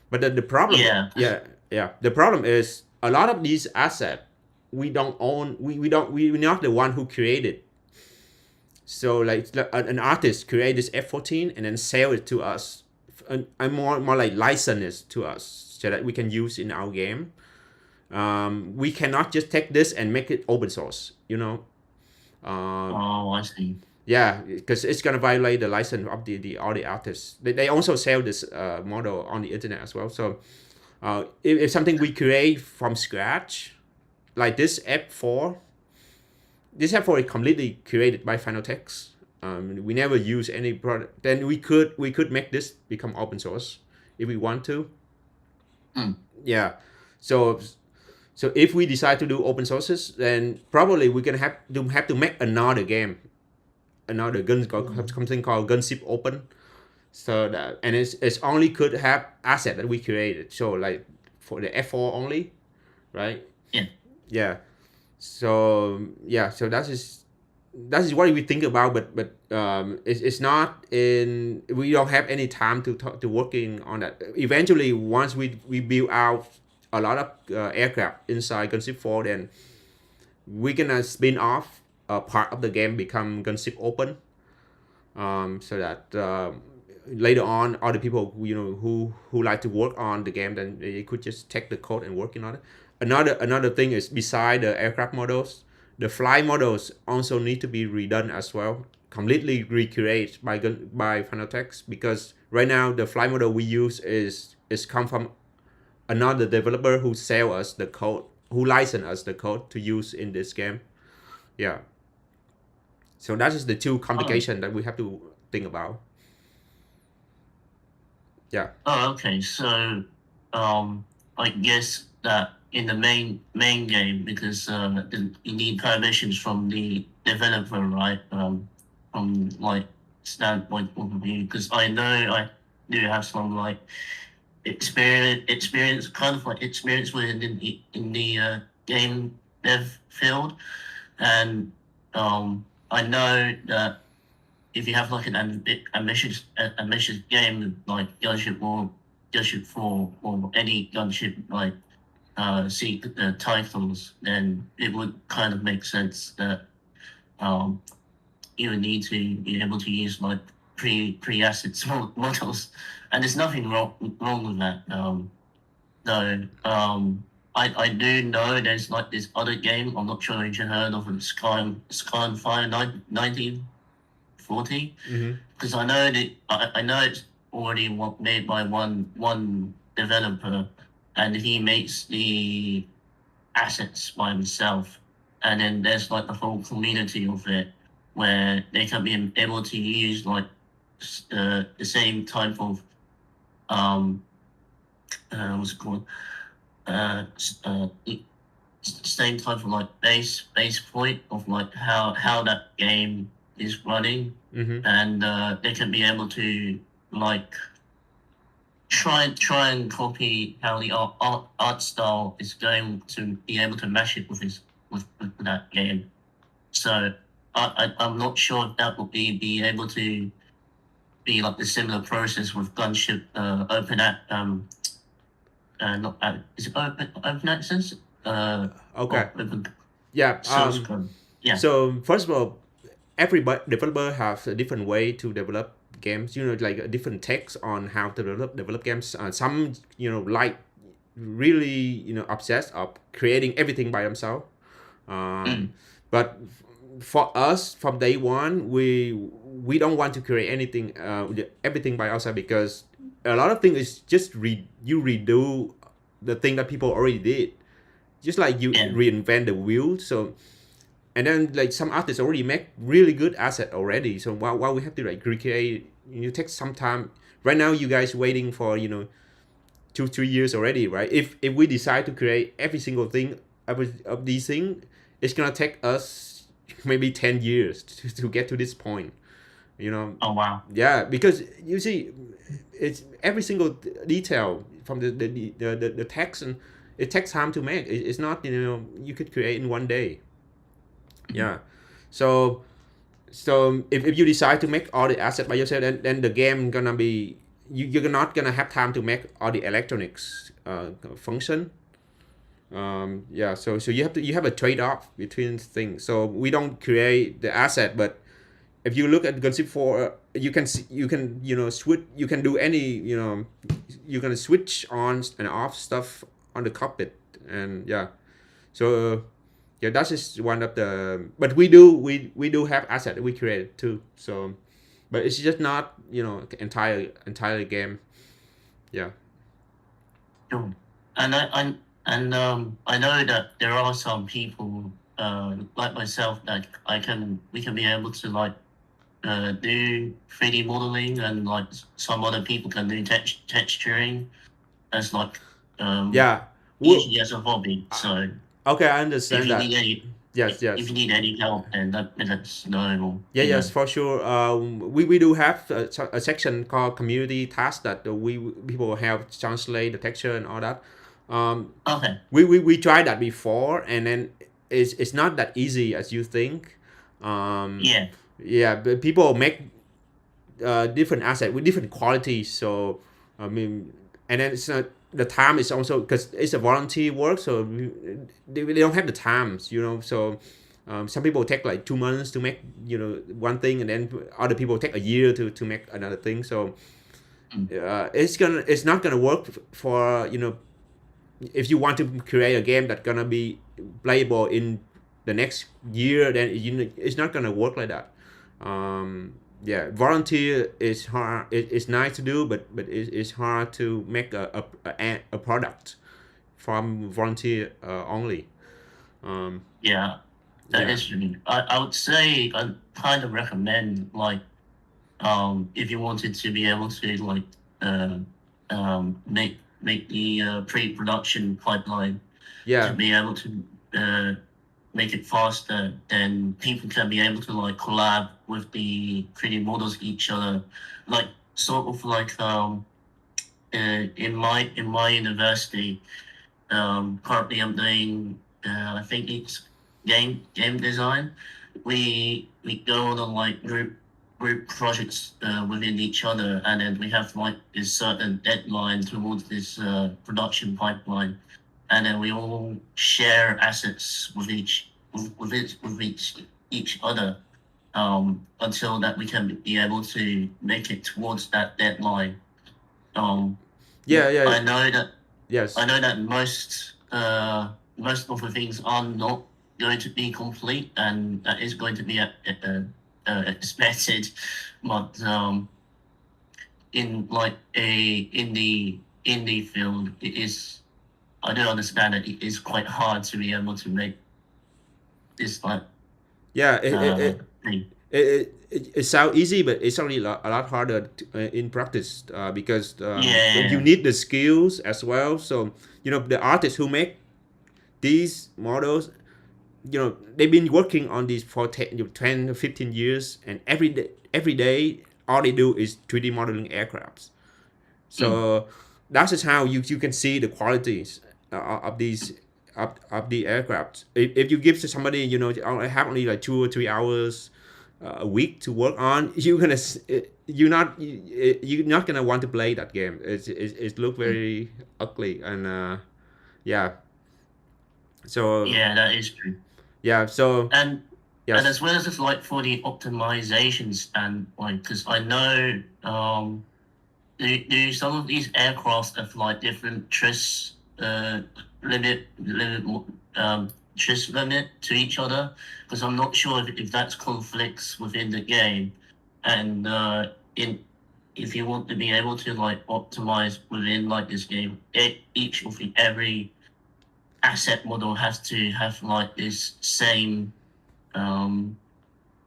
But the problem, the problem is a lot of these assets we don't own. We're not the one who created. So like an artist create this F14 and then sell it to us, and more like license it to us so that we can use in our game. We cannot just take this and make it open source. Oh, I see. Yeah, because it's gonna violate the license of all the artists. They also sell this model on the internet as well. So if something we create from scratch, like this F4, this F4 is completely created by Phantox. We never use any product. Then we could make this become open source if we want to. Yeah, so if we decide to do open sources, then probably we're gonna have to make another game, something called Gunship Open. So that, and it's only could have asset that we created. So like for the F4 only, right? Yeah. So that is what we think about, but it's not in. We don't have any time to working on that. Eventually, once we build out a lot of aircraft inside Gunship 4, then we're gonna spin off a part of the game, become Gunship Open, so that later on other people who like to work on the game, then they could just take the code and working on it. Another thing is, beside the aircraft models, the fly models also need to be redone as well, completely recreated by Phantox, because right now the fly model we use is come from another developer who sell us the code, who license us the code to use in this game. Yeah. So that is the two complications that we have to think about. Yeah. Oh, okay. So, I guess that in the main game, because you need permissions from the developer, right? From like standpoint point of view, because I know I do have some like experience, kind of like experience within in the game dev field, and I know that if you have like an ambitious game like Gunship or Gunship 4 or any gunship like titles, then it would kind of make sense that you would need to be able to use like pre-assets models, and there's nothing wrong with that. Though I do know there's like this other game. I'm not sure if you heard of it, Skyfire 1940, because I know that I know it's already made by one developer, and he makes the assets by himself, and then there's like the whole community of it where they can be able to use like the same type of what's it called, same type of like base point of like how that game is running, and they can be able to like try and copy how the art style is going to be able to match it with that game. So I'm not sure if that will be able to be like the similar process with Gunship open is it open access? Okay. Open Yeah. source code. Yeah. So first of all, every developer has a different way to develop games. Like a different takes on how to develop games. Some like really obsessed of creating everything by themselves. But for us, from day one, we don't want to create everything by ourselves, because a lot of things is just you redo the thing that people already did, just like you reinvent the wheel. So, and then like some artists already make really good asset already. So why we have to like recreate? Take some time. Right now, you guys waiting for 2-3 years already, right? If we decide to create every single thing of these things, it's gonna take us maybe 10 years to get to this point. Oh wow. Yeah, because you see, it's every single detail from the text, and it takes time to make. It's not you could create in one day. Yeah. So if you decide to make all the asset by yourself, then the game gonna be you're not gonna have time to make all the electronics function. Yeah, so you have a trade-off between things. So we don't create the asset, but if you look at Gunship 4, you can switch. You can do any you can switch on and off stuff on the cockpit, and yeah. So yeah, that is one of the. But we do have asset we create too. So, but it's just not entire game. Yeah. Sure. I know that there are some people like myself that we can be able to like do 3D modeling, and like some other people can do texturing as like Yeah. usually as a hobby. So Okay, I if understand you that. need any Yes, if you need any help, then let us know. Yeah, yes, for sure. We do have a section called community tasks that people help translate the texture and all that. Okay. We tried that before, and then it's not that easy as you think. Yeah. Yeah, but people make different assets with different qualities. So I mean, and then it's not, the time is also because it's a volunteer work, so they don't have the times, So some people take like 2 months to make one thing, and then other people take a year to make another thing. So it's not gonna work for if you want to create a game that's gonna be playable in the next year, then it's not gonna work like that. Yeah, volunteer is hard. It's nice to do, but it's hard to make a product from volunteer only. Yeah, that is true. I would say I kind of recommend like if you wanted to be able to like make the pre-production pipeline to be able to make it faster, then people can be able to like collab with the 3D models each other, like sort of like in my university. Currently, I'm doing I think it's game design. We go on like group projects within each other, and then we have like this certain deadline towards this production pipeline, and then we all share assets with each other until that we can be able to make it towards that deadline. Yeah. I know that. Yes. I know that most of the things are not going to be complete, and that is going to be expected. But in like in the indie field, it is. I do understand that it is quite hard to be able to make this like. Yeah, thing. it sounds easy, but it's only a lot harder in practice because Yeah. you need the skills as well. So the artists who make these models, they've been working on these for 10 or 15 years, and every day all they do is 3D modeling aircrafts. So that is how you can see the qualities of these of the aircraft. If you give to somebody, have only like 2 or 3 hours a week to work on, you're not gonna want to play that game. It look very ugly, and yeah. So Yeah, that is true. yeah. So And yes. and as well as it's like for the optimization standpoint, because I know do some of these aircraft have like different tris limit tris limit to each other, because I'm not sure if that's conflicts within the game, and if you want to be able to like optimize within like this game, every asset model has to have like this same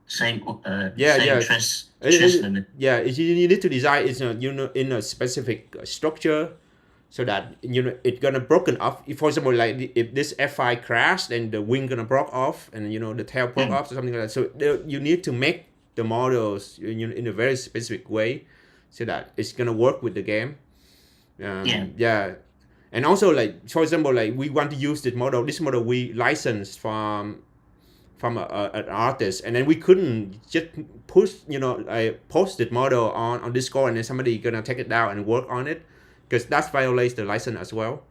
tris limit. Yeah, you need to design it in a specific structure, so that it's gonna broken off. If, for example, like if this F5 crashed, then the wing gonna broke off, and the tail broke off or something like that. So you need to make the models in a very specific way, so that it's gonna work with the game. Yeah. And also, like for example, like we want to use this model. This model we licensed from an artist, and then we couldn't just push, post this model on Discord, and then somebody gonna take it down and work on it, because that violates the license as well.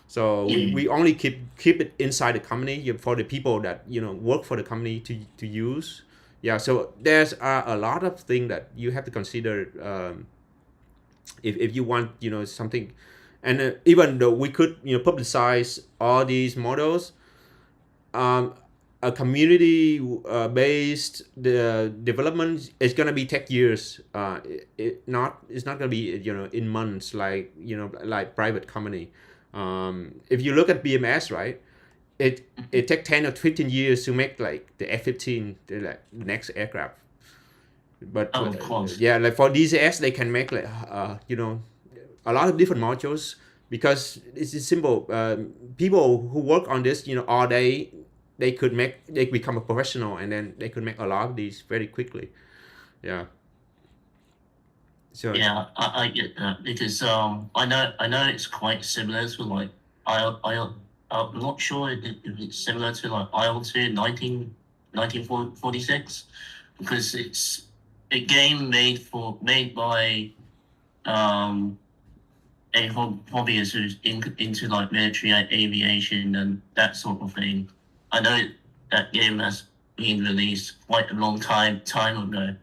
So we only keep it inside the company for the people that work for the company to use. Yeah, so there's a lot of things that you have to consider if you want something, and even though we could publicize all these models, a community based the development is gonna be take years. It's not gonna be in months like private company. If you look at BMS, right, it take 10 or 15 years to make like the F-15, the next aircraft. But of course. yeah, like for DCS they can make like a lot of different modules, because it's simple. People who work on this all day, they become a professional, and then they could make a lot of these very quickly. Yeah. So Yeah, I get that, because I know it's quite similar to like I'm not sure if it's similar to like IL-2 1946, because it's a game made by a hobbyist who's into like military aviation and that sort of thing. I know that game has been released quite a long time ago,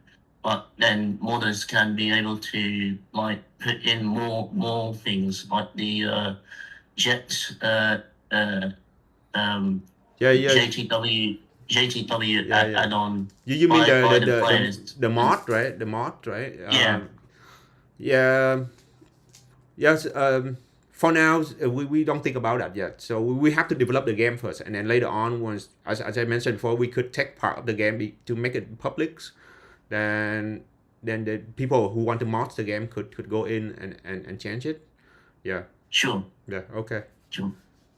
but then modders can be able to like put in more things like the jet JTW add-on. You mean by the players. the mod, right? The mod, right? Yeah. Yeah. Yes. For now, we don't think about that yet. So we have to develop the game first, and then later on, once as I mentioned before, we could take part of the game to make it public. Then the people who want to mod the game could go in and change it. Yeah. Sure. Yeah. Okay. Sure.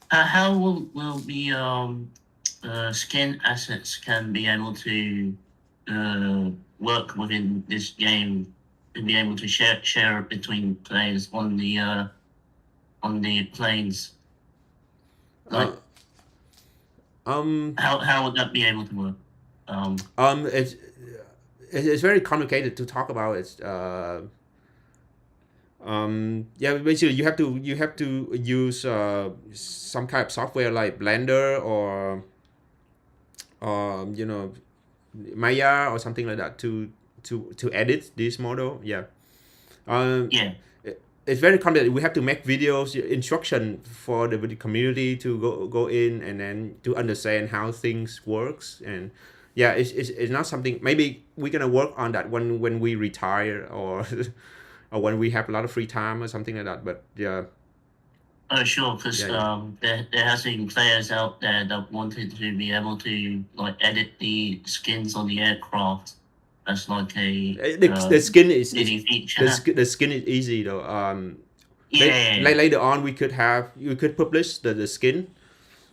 How will the skin assets can be able to work within this game and be able to share between players on the planes? Like, how would that be able to work? It's very complicated to talk about. It's basically you have to use some kind of software like Blender or Maya or something like that to edit this model. Yeah. It's very complicated. We have to make videos, instruction for the community to go in and then to understand how things works. And yeah, it's not something, maybe we're gonna work on that when we retire or or when we have a lot of free time or something like that. But yeah. Oh sure, because there has been players out there that wanted to be able to like edit the skins on the aircraft. That's like the skin is feature. The skin is easy though. Later on you could publish the skin,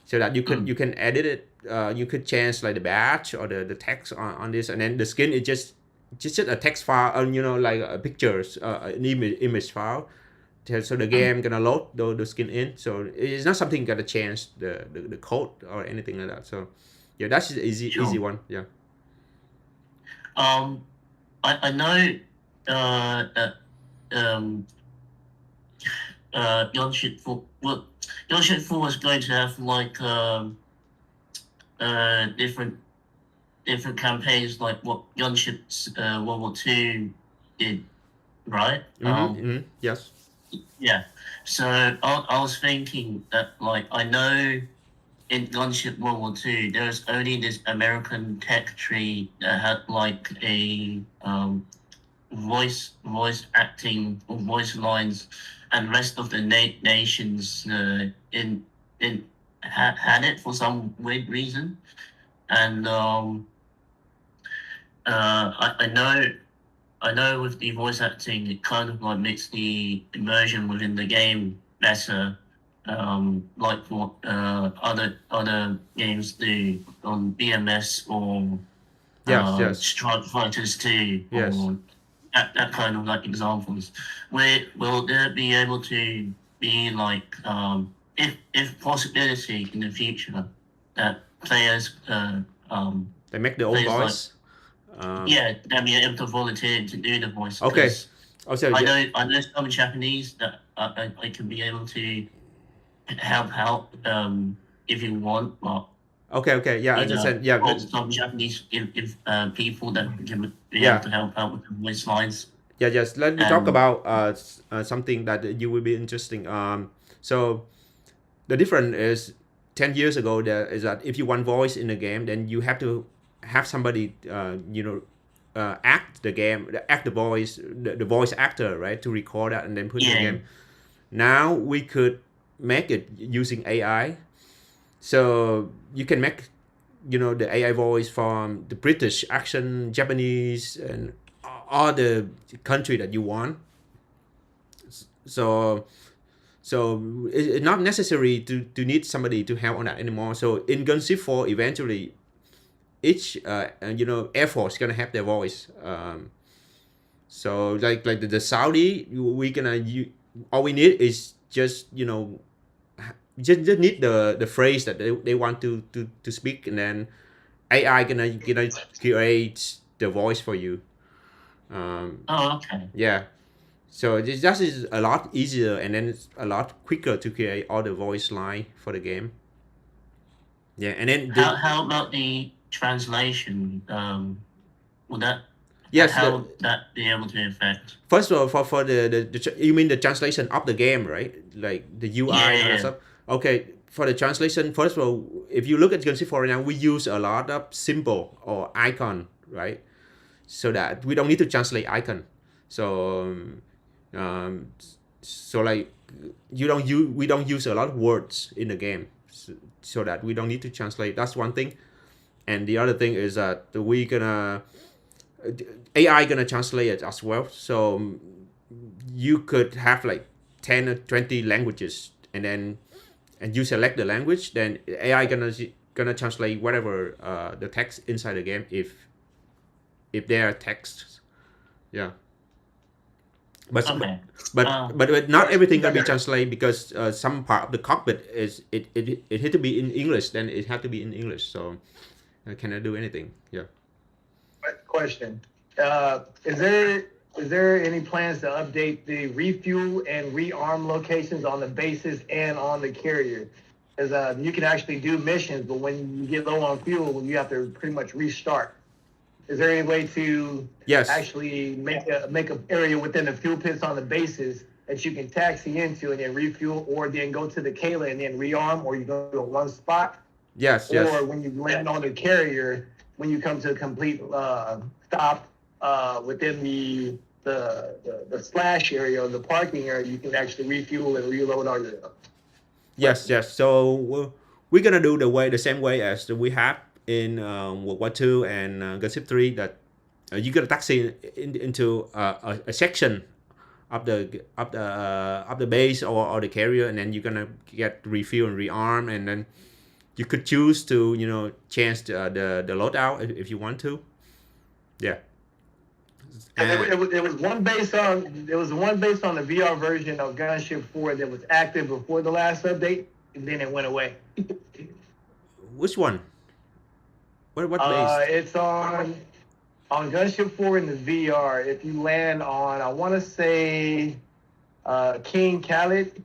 so that you can edit it. You could change like the badge or the text on this, and then the skin is just a text file, like pictures, an image file. So the game gonna load the skin in. So it's not something gonna change the code or anything like that. So yeah, that's easy one. Yeah. I know that Gunship 4 is going to have like different campaigns like what Gunship's World War II did, right? Yes. Yeah. So I was thinking that like I know in Gunship World War II there's only this American tech tree that had like a voice acting or voice lines, and rest of the nations had it for some weird reason. And I know with the voice acting, it kind of like makes the immersion within the game better, like what other games do on BMS or Strike Fighters 2 or that kind of like examples. Will there be able to be like if possibility in the future that players They make their own players like voice. they'll be able to volunteer to do the voice. Okay. Because Also, I know some Japanese that I can be able to help out if you want, but okay, yeah, I understand. Yeah, some Japanese if people that can be Yeah. able to help out with the voice lines. yeah, just let me talk about something that you will be interesting. So the difference is 10 years ago there is that if you want voice in a game, then you have to have somebody act the game, act the voice, the voice actor, right, to record that and then put in the Yeah. game. Now we could make it using AI. So you can make the AI voice from the British accent, Japanese, and all the country that you want. So it's not necessary to need somebody to help on that anymore. So in Gunship 4, eventually each Air Force gonna have their voice. So like the Saudi, we gonna all we need is just just need the phrase that they want to speak, and then AI gonna create the voice for you. Okay. Yeah. So this just is a lot easier, and then it's a lot quicker to create all the voice line for the game. Yeah, and then How about the translation? Would that yes, how would that be able to affect? first of all, for you mean the translation of the game, right? Like the UI Yeah. and stuff. Okay, for the translation, first of all, if you look at Gunship 4 right now, we use a lot of symbol or icon, right? So that we don't need to translate icon. So like we don't use a lot of words in the game, so that we don't need to translate. That's one thing. And the other thing is that we gonna AI gonna translate it as well. So you could have like 10 or 20 languages, and you select the language, then AI gonna translate whatever the text inside the game, if there are texts. Yeah. But Okay. but not everything can be translated, because some part of the cockpit is it had to be in English. Then it had to be in English. So I cannot do anything. Yeah. Question: Is there any plans to update the refuel and rearm locations on the bases and on the carrier? Because you can actually do missions, but when you get low on fuel, you have to pretty much restart. Is there any way to Yes. actually make an area within the fuel pits on the bases that you can taxi into and then refuel, or then go to the Kayla and then rearm, or you go to one spot? Yes. Or Yes. when you land on the carrier, when you come to a complete stop within the splash area or the parking area, you can actually refuel and reload all your. Yes. Yes. So we're gonna do the same way as we have in World War II and Gunship 3, that you gonna taxi into a section of the base or the carrier, and then you're gonna get refuel and rearm, and then you could choose to change the loadout if you want to. Yeah. It was one based on the VR version of Gunship 4 that was active before the last update, and then it went away. Which one? What base? It's on Gunship 4 in the VR. If you land on, I want to say, King Khalid.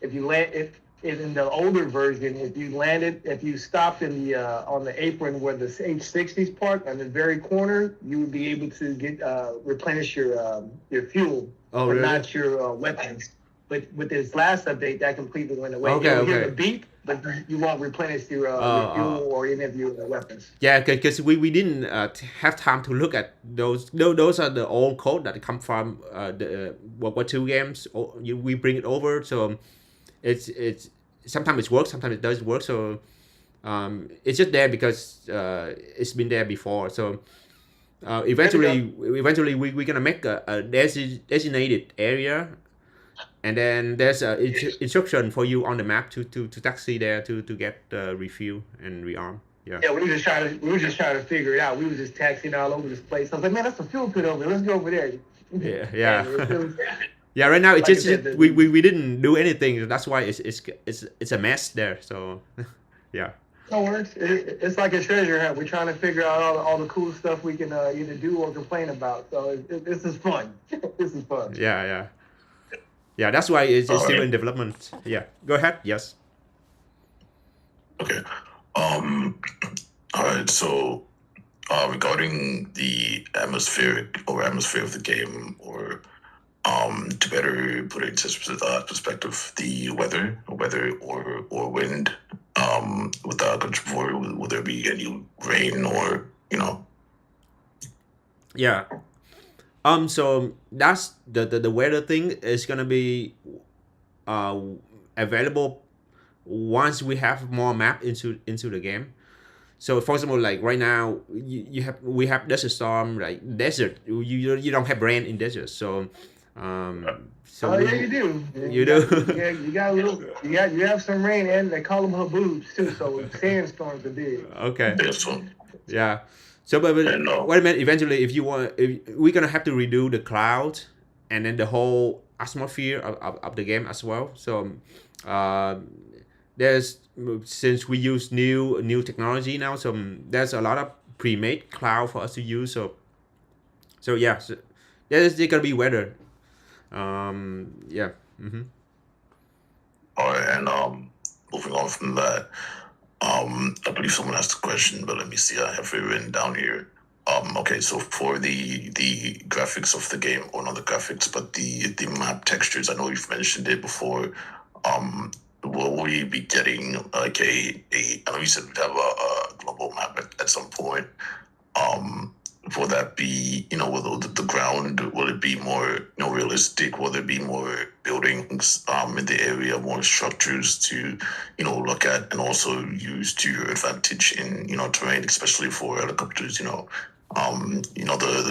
If you land, if in the older version, if you stopped in the on the apron where the H60s park on the very corner, you would be able to get replenish your fuel, Oh, but really? not your weapons. But with this last update, that completely went away. Okay, You'll hear okay. the beep, but you won't replenish your fuel or any of your weapons. Yeah, because we didn't have time to look at those. Those are the old code that come from the World War II games. We bring it over, so it's sometimes it works, sometimes it doesn't work. So it's just there because it's been there before. So eventually we're gonna make a designated area, and then there's a instruction for you on the map to taxi there to get refuel and rearm. Yeah. Yeah, we were just trying to figure it out. We were just taxiing all over this place. I was like, man, that's a fuel pit over there. Let's go over there. Yeah. Yeah, right now it's Like I just said, we didn't do anything. That's why it's a mess there. So yeah. no worries. It's like a treasure hunt. We're trying to figure out all the cool stuff we can either do or complain about. So this is fun. This is fun. Yeah. Yeah, that's why it's still in development. Yeah. Go ahead. Yes. Okay. All right. So, regarding the atmosphere of the game, or to better put it into perspective, the weather or wind, with the Gunship IV, will there be any rain or Yeah. So that's the weather thing is gonna be available once we have more map into the game. So for example, like right now, we have desert storm, like desert. You don't have rain in desert, so Oh yeah, you do. You do? You got a little. You have some rain, and they call them haboobs too. So sandstorms are big. Okay. this one? Yeah. So but And, wait a minute. Eventually, if we're gonna have to redo the cloud, and then the whole atmosphere of the game as well. So there's since we use new technology now, so there's a lot of pre-made cloud for us to use. So yeah, so there's gonna be weather. Yeah. Mm-hmm. All right, and moving on from that, I believe someone asked a question, but let me see. I have it written down here. Okay, so for the graphics of the game, or not the graphics, but the map textures. I know you've mentioned it before. Will we be getting like I know you said we'd have a global map at some point. Will that be, will the ground, will it be more, realistic? Will there be more buildings in the area, more structures to, look at and also use to your advantage in, terrain, especially for helicopters, the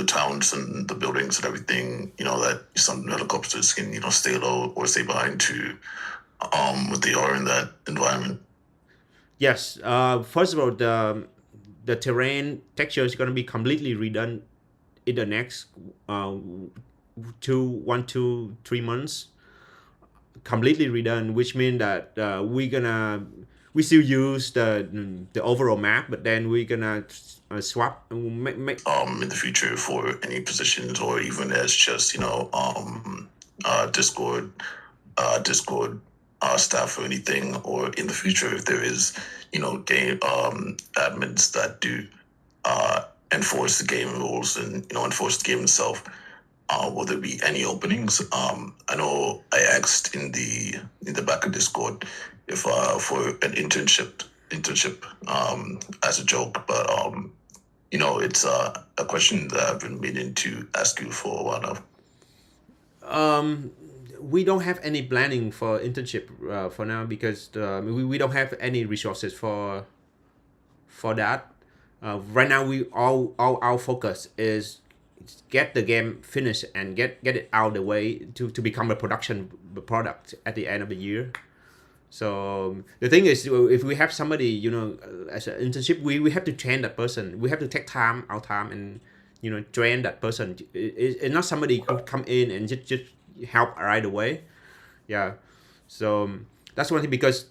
towns and the buildings and everything, that some helicopters can, stay low or stay behind to what they are in that environment. Yes. First of all, the terrain texture is going to be completely redone in the next 1 to 3 months. Completely redone, which means that we still use the overall map, but then we're gonna swap make in the future for any positions, or even as just Discord staff or anything, or in the future if there is game admins that do enforce the game rules and enforce the game itself. Will there be any openings? I know I asked in the back of Discord if for an internship as a joke, but it's a question that I've been meaning to ask you for a while now. We don't have any planning for internship for now, because we don't have any resources for that. Right now, all our focus is get the game finished and get it out of the way to become a production product at the end of the year. So the thing is, if we have somebody as an internship, we have to train that person. We have to take our time and train that person. It's not somebody who come in and just help right away. Yeah. So that's one thing, because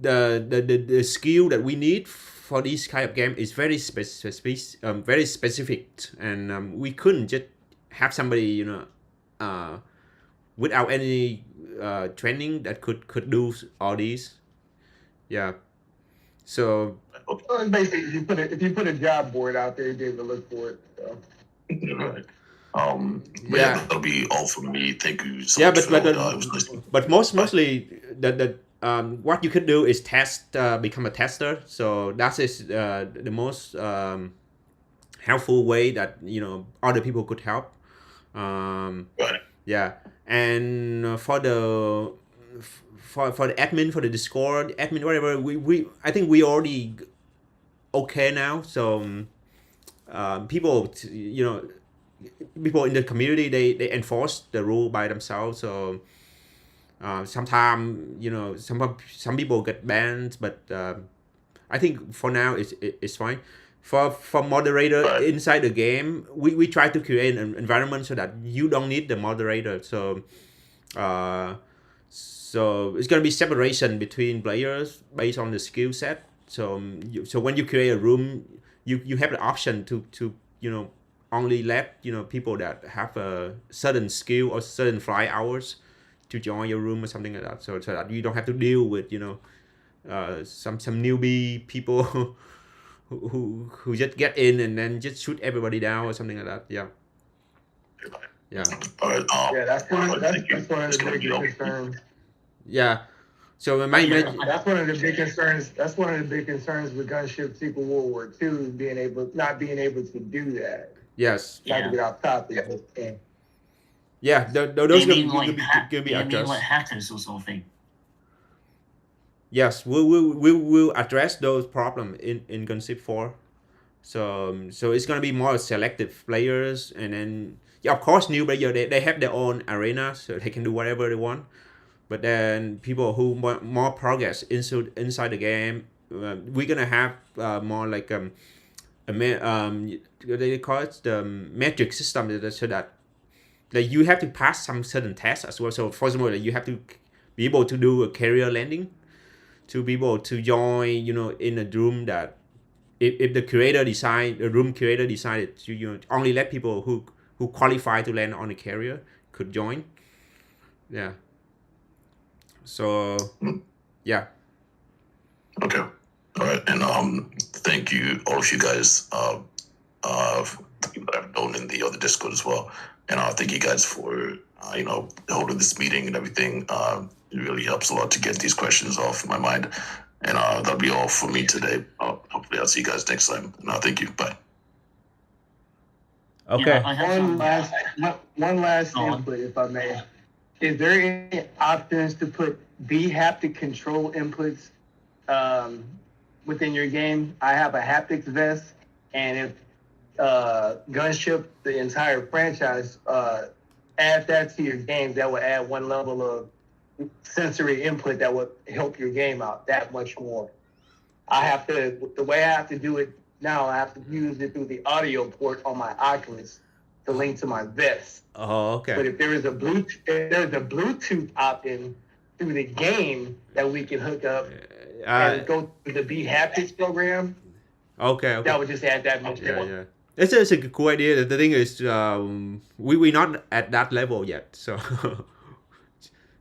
the skill that we need for this kind of game is very specific, and we couldn't just have somebody without any training that could do all these. Yeah. So Well, basically, if you put a job board out there, you'd be able to look for it. So. Right. Yeah, that'll be all from me. Thank you so yeah, much. but mostly the what you could do is become a tester. So that is the most helpful way that other people could help. Right. Yeah, and for the admin, for the Discord admin, whatever, we I think we already okay now. So people people in the community, they enforce the rule by themselves. So sometimes some people get banned, but I think for now it's fine. for moderator Right. inside the game, we try to create an environment so that you don't need the moderator. So it's gonna be separation between players based on the skill set. So so when you create a room, you have the option to only let people that have a certain skill or certain fly hours to join your room or something like that. So that you don't have to deal with some newbie people who just get in and then just shoot everybody down or something like that. Yeah. All right. Yeah, that's one of Thank you. that's one of It's the gonna big be all. concerns. Yeah. So my That's one of the big concerns. That's one of the big concerns with Gunship sequel World War II, not being able to do that. yes. Not to Yeah. get off topic, but Yeah. Do Those you mean gonna like be do you mean like addressed. hackers or something? Yes, we'll address those problems in Gunship 4. So it's gonna be more selective players, and then yeah, of course, new players they have their own arena, so they can do whatever they want. But then people who want more progress inside the game, we're gonna have more like what they call it, the metric system, so that like you have to pass some certain tests as well. So for example, like, you have to be able to do a career landing, to be able to join in a room that if the room creator decided to only let people who qualify to land on a carrier could join. Yeah. So yeah. Okay. All right. And thank you, all of you guys, that I've known in the other Discord as well. And thank you guys for holding this meeting and everything. It really helps a lot to get these questions off my mind. And that'll be all for me today. Hopefully, I'll see you guys next time. And thank you. Bye. Okay. Yeah, I have one last Go on. input, if I may. Is there any options to put haptic control inputs within your game? I have a haptics vest, and if Gunship, the entire franchise, add that to your game, that would add one level of sensory input that would help your game out that much more. The way I have to do it now, I have to use it through the audio port on my Oculus to link to my vest. Oh, okay. But if there is a Bluetooth opt-in through the game that we can hook up and go to the Be Haptics program, Okay. that would just add that much more. Yeah. It's a cool idea. The thing is, we're not at that level yet. So,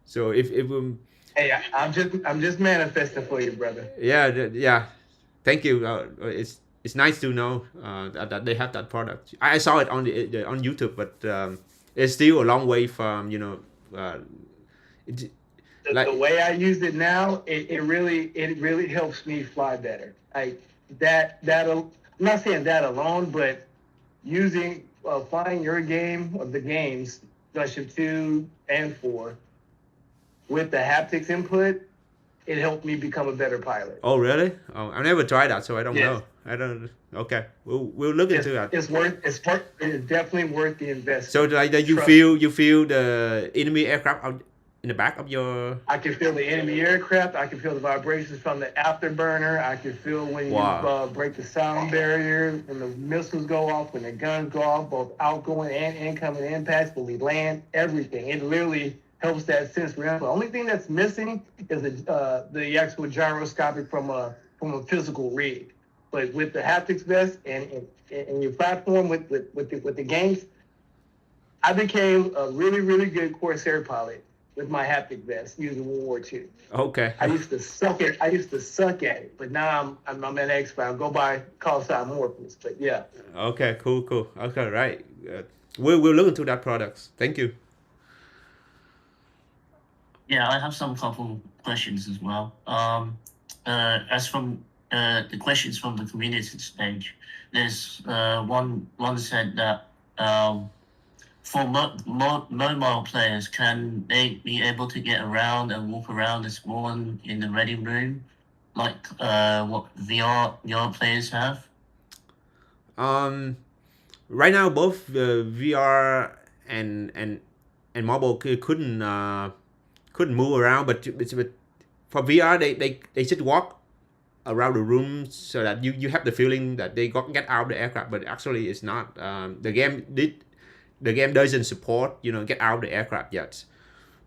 so if Hey, I'm just manifesting for you, brother. yeah. Thank you. It's nice to know that they have that product. I saw it on on YouTube, but it's still a long way from The way I use it now, it really helps me fly better. Like I'm not saying that alone, but using flying your game of the games, Gunship 2 and 4, with the haptics input, it helped me become a better pilot. Oh really? Oh, I never tried that, so I don't Yes. know. I don't. Okay, we'll look into that. It's definitely worth the investment. So like that you Trust feel the enemy aircraft out in the back of your. I can feel the enemy aircraft. I can feel the vibrations from the afterburner. I can feel when you break the sound barrier, when the missiles go off, when the guns go off, both outgoing and incoming impacts, when we land, everything. It literally helps that sensory input. The only thing that's missing is the actual gyroscopic from a physical rig. But with the haptics vest and your platform with the games, I became a really, really good Corsair pilot with my haptic vest using World War II. Okay. I used to suck at it, but now I'm an expert. I'll go by call sign Morpheus, but yeah. Okay. Cool. Okay. Right. We'll look into that products. Thank you. Yeah, I have some couple questions as well. As from the questions from the community stage, there's one said that for mobile players, can they be able to get around and walk around and spawn in the ready room, like what VR players have? Right now both VR and mobile couldn't move around, but for VR they just walk around the room so that you have the feeling that they got get out of the aircraft, but actually it's not. The game doesn't support get out of the aircraft yet,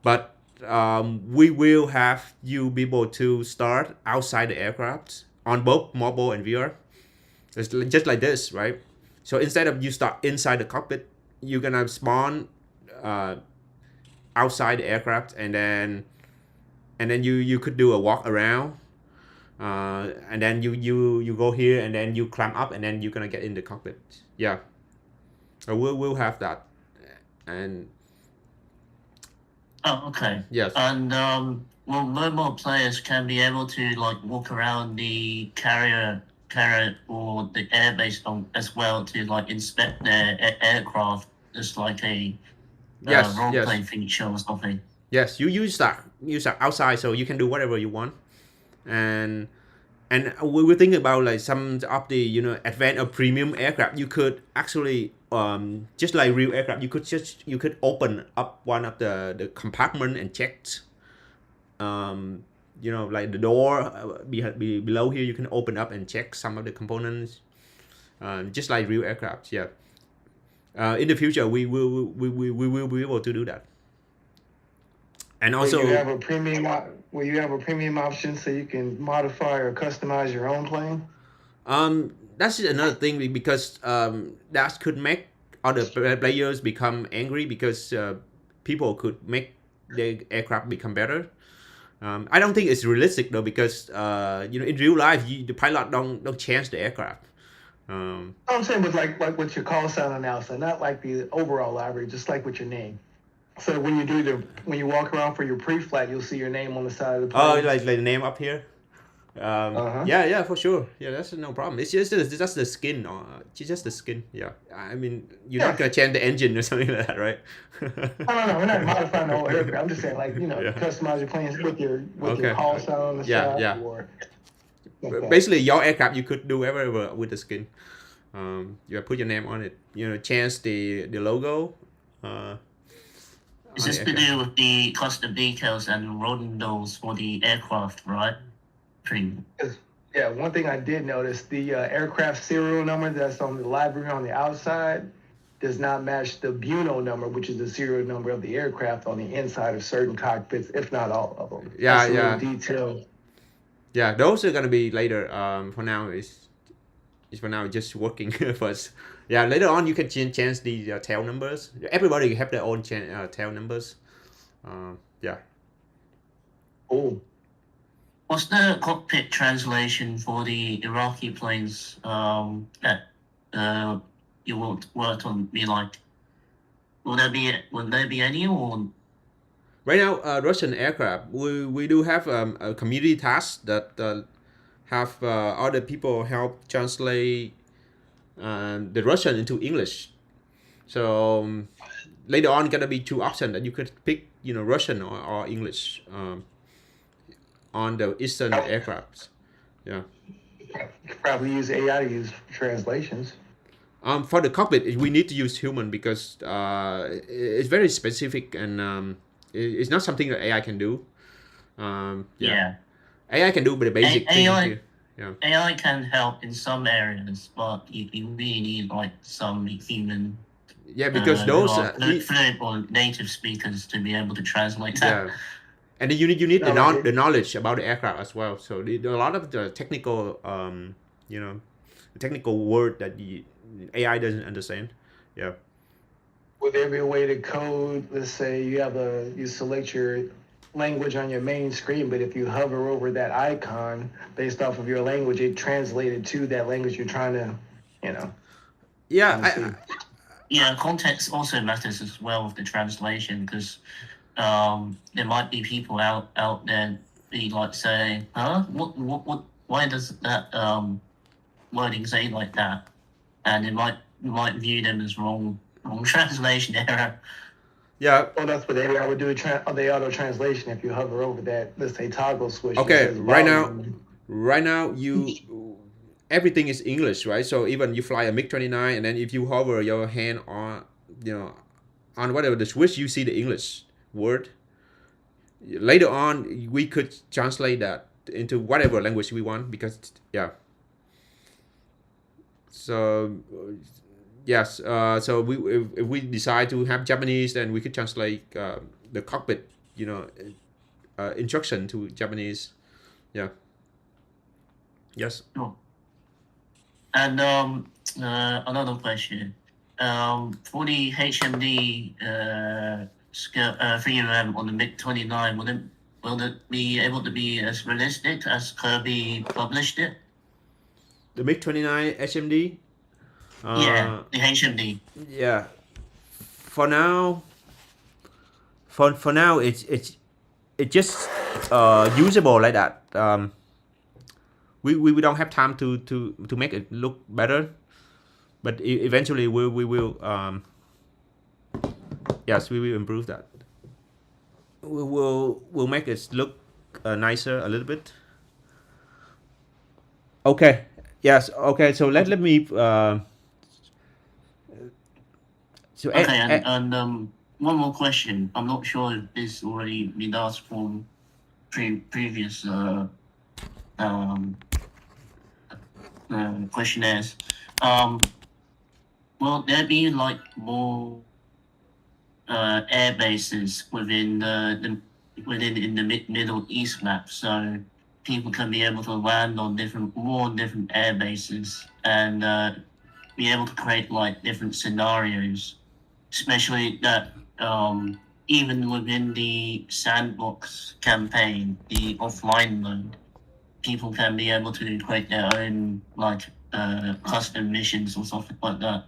but we will have you be able to start outside the aircraft on both mobile and VR. It's just like this, right? So instead of you start inside the cockpit, you're gonna spawn outside the aircraft, and then you could do a walk around, and then you go here, and then you climb up, and then you're gonna get in the cockpit. Yeah, so we'll have that, and Oh, okay. yes. And well, mobile players can be able to like walk around the carrier or the airbase as well to like inspect their aircraft, just like a Yes, role yes. play feature or something. Yes, you use that outside, so you can do whatever you want, and we were thinking about like some of the advanced or premium aircraft. You could actually just like real aircraft, you could open up one of the compartment and check, like the door below here. You can open up and check some of the components, just like real aircraft. Yeah. In the future, we will be able to do that. And also, will you have a premium option so you can modify or customize your own plane? that's another thing, because that could make other players become angry, because people could make their aircraft become better. I don't think it's realistic though, because in real life, the pilot don't change the aircraft. I'm saying with like with your call sign announcement, not like the overall library, just like with your name. So when you walk around for your pre-flight, you'll see your name on the side of the plane. Oh, like the name up here. Yeah, for sure. Yeah, that's no problem. It's just the skin. It's just the skin. Yeah, I mean, you're not gonna change the engine or something like that, right? No, we're not modifying the whole aircraft. I'm just saying, like, customize your planes with your call sign on the side. Yeah. Or, Basically, your aircraft, you could do whatever with the skin. You put your name on it. Change the logo. Is this to do with the custom decals and rondels for the aircraft, right? Yeah, one thing I did notice, the aircraft serial number that's on the library on the outside does not match the Buno number, which is the serial number of the aircraft on the inside of certain cockpits, if not all of them. Yeah, that's yeah. A little detail. Yeah, those are gonna be later. For now, it's just working first. Yeah, later on you can change the tail numbers. Everybody have their own tail numbers. Yeah. Oh. What's the cockpit translation for the Iraqi planes that you worked on? Be like, will there be any or? Right now, Russian aircraft, we do have a community task that have other people help translate the Russian into English. So later on, gonna be two options that you could pick, Russian or English on the Eastern aircrafts. Yeah. Probably use AI to use translations. For the cockpit, we need to use human, because it's very specific, and it's not something that AI can do. Yeah. AI can do the basic things. Yeah. AI can help in some areas, but you really need like some human. Yeah, because those fluent or native speakers to be able to translate that. Yeah. And then you need the knowledge about the aircraft as well. So a lot of the technical, the technical word that the AI doesn't understand. Yeah. Would there be a way to code? Let's say you select your language on your main screen, but if you hover over that icon based off of your language, it translated to that language you're trying to, Yeah. Yeah, context also matters as well with the translation, because there might be people out there be like saying, "Huh? What? Why does that wording say like that?" And it might view them as wrong translation error. Yeah. Well, that's what AI would do. The auto translation. If you hover over that, let's say toggle switch. Okay. Right now, everything is English, right? So even you fly a MiG-29, and then if you hover your hand on, on whatever the switch, you see the English word. Later on, we could translate that into whatever language we want, because yeah. So yes, so if we decide to have Japanese, then we could translate the cockpit, instruction to Japanese. Yeah. Yes. Sure. And another question. For the HMD VRAM on the MiG-29, will it be able to be as realistic as Kirby published it? The MiG-29 HMD. Yeah, the HMD. Yeah. For now, it's just usable like that. We don't have time to make it look better, but eventually we will yes, we will improve that. We'll make it look nicer a little bit. Okay. Yes. Okay. So let me. So Okay, and one more question. I'm not sure if this already been asked from previous questionnaires. Will there be like more air bases within the Middle East map, so people can be able to land on different air bases and be able to create like different scenarios, especially that even within the sandbox campaign, the offline mode, people can be able to create their own like custom missions or something like that.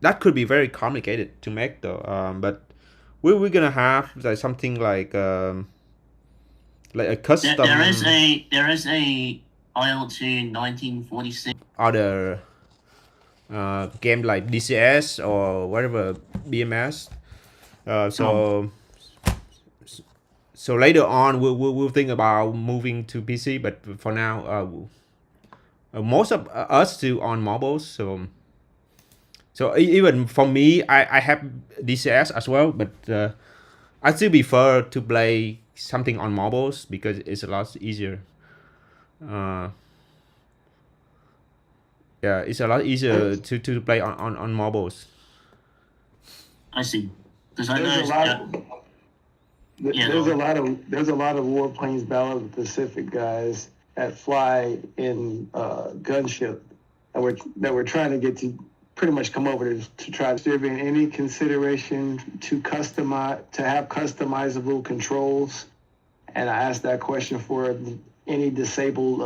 That could be very complicated to make though. But we're gonna have like something like a custom. There is a IL-2 1946 other game like DCS or whatever BMS. So later on we'll think about moving to PC, but for now most of us still on mobiles. So even for me, I have DCS as well, but I still prefer to play something on mobiles because it's a lot easier. Yeah, it's a lot easier to play on mobiles. I see. Because I There's know there's a lot of Warplanes Battle of the Pacific guys that fly in Gunship that we're trying to get to pretty much come over to try to serve in any consideration to have customizable controls. And I asked that question for any disabled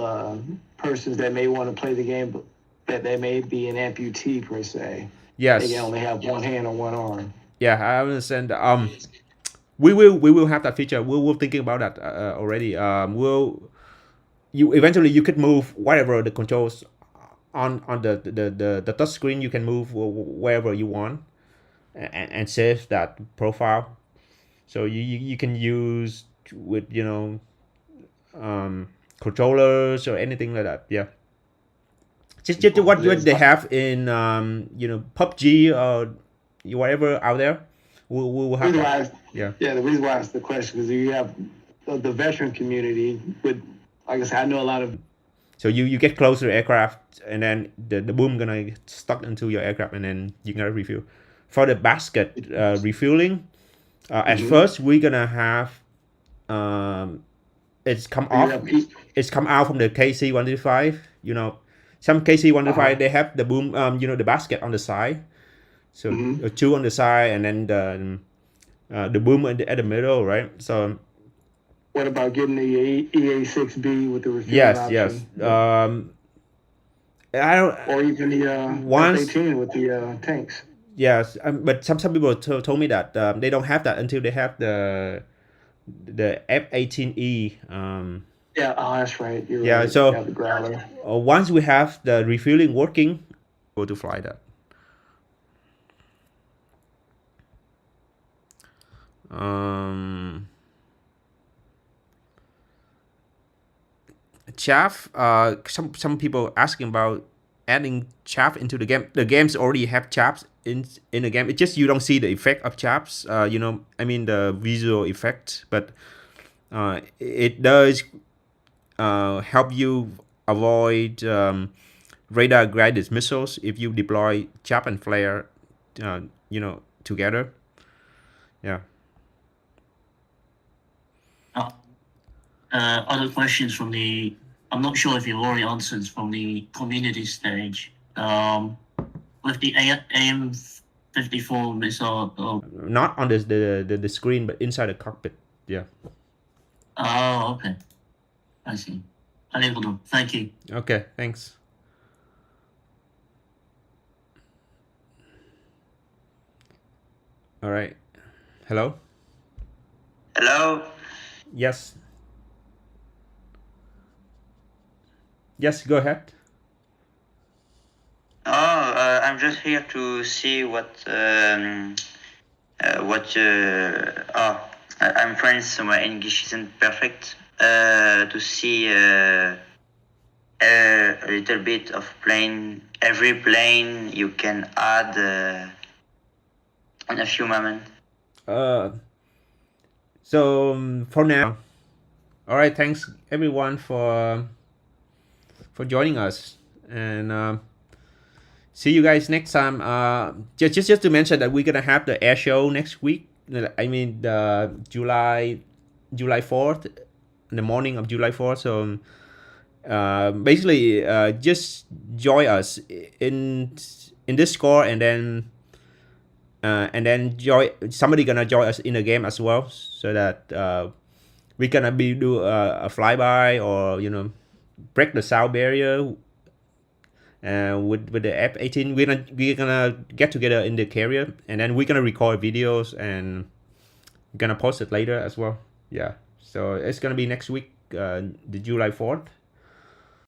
persons that may want to play the game, but that they may be an amputee per se. Yes. They can only have one hand or one arm. Yeah, I understand. We will have that feature. We're thinking about that already. Eventually you could move whatever the controls on the touch screen. You can move wherever you want and save that profile. So you can use with controllers or anything like that. Yeah. Just what they have in PUBG or whatever out there. We'll have that. Yeah, the reason why I asked the question is you have the veteran community with, like I said, I know a lot of. So you get closer to aircraft, and then the boom gonna get stuck into your aircraft, and then you gotta refuel. For the basket refueling, at first we're gonna have it's come off. It's come out from the KC-135. Some KC-135 they have the boom, the basket on the side. So two on the side, and then the boom at the middle, right? So. What about getting the EA6B with the refueling Yes. I don't. Or even the F-18 with the tanks. Yes, but some people told me that they don't have that until they have the F-18E. Yeah, that's right. You're yeah, right. so the Growler. Once we have the refueling working, go to fly that. Chaff. Some people asking about adding chaff into the game. The games already have chaffs in the game. It's just you don't see the effect of chaffs. I mean the visual effect, but It does help you avoid radar guided missiles if you deploy Chap and Flare, together. Yeah. Other questions from the, I'm not sure if you've already answered from the community stage. With the AM-54 missile. Not on the screen, but inside the cockpit. Yeah. Oh, okay. I see. Thank you. Okay, thanks. All right. Hello? Hello? Yes. Yes, go ahead. I'm just here to see I'm French, so my English isn't perfect. To see a little bit of plane, every plane you can add in a few moments. So for now, all right. Thanks everyone for joining us, and see you guys next time. Just to mention that we're gonna have the air show next week. I mean, the July 4th, in the morning of July 4th. So basically, just join us in Discord, and then somebody gonna join us in the game as well, so that we gonna do a flyby, or break the sound barrier. With the F-18, we're gonna get together in the carrier, and then we're gonna record videos and gonna post it later as well. Yeah, so it's gonna be next week, the July 4th.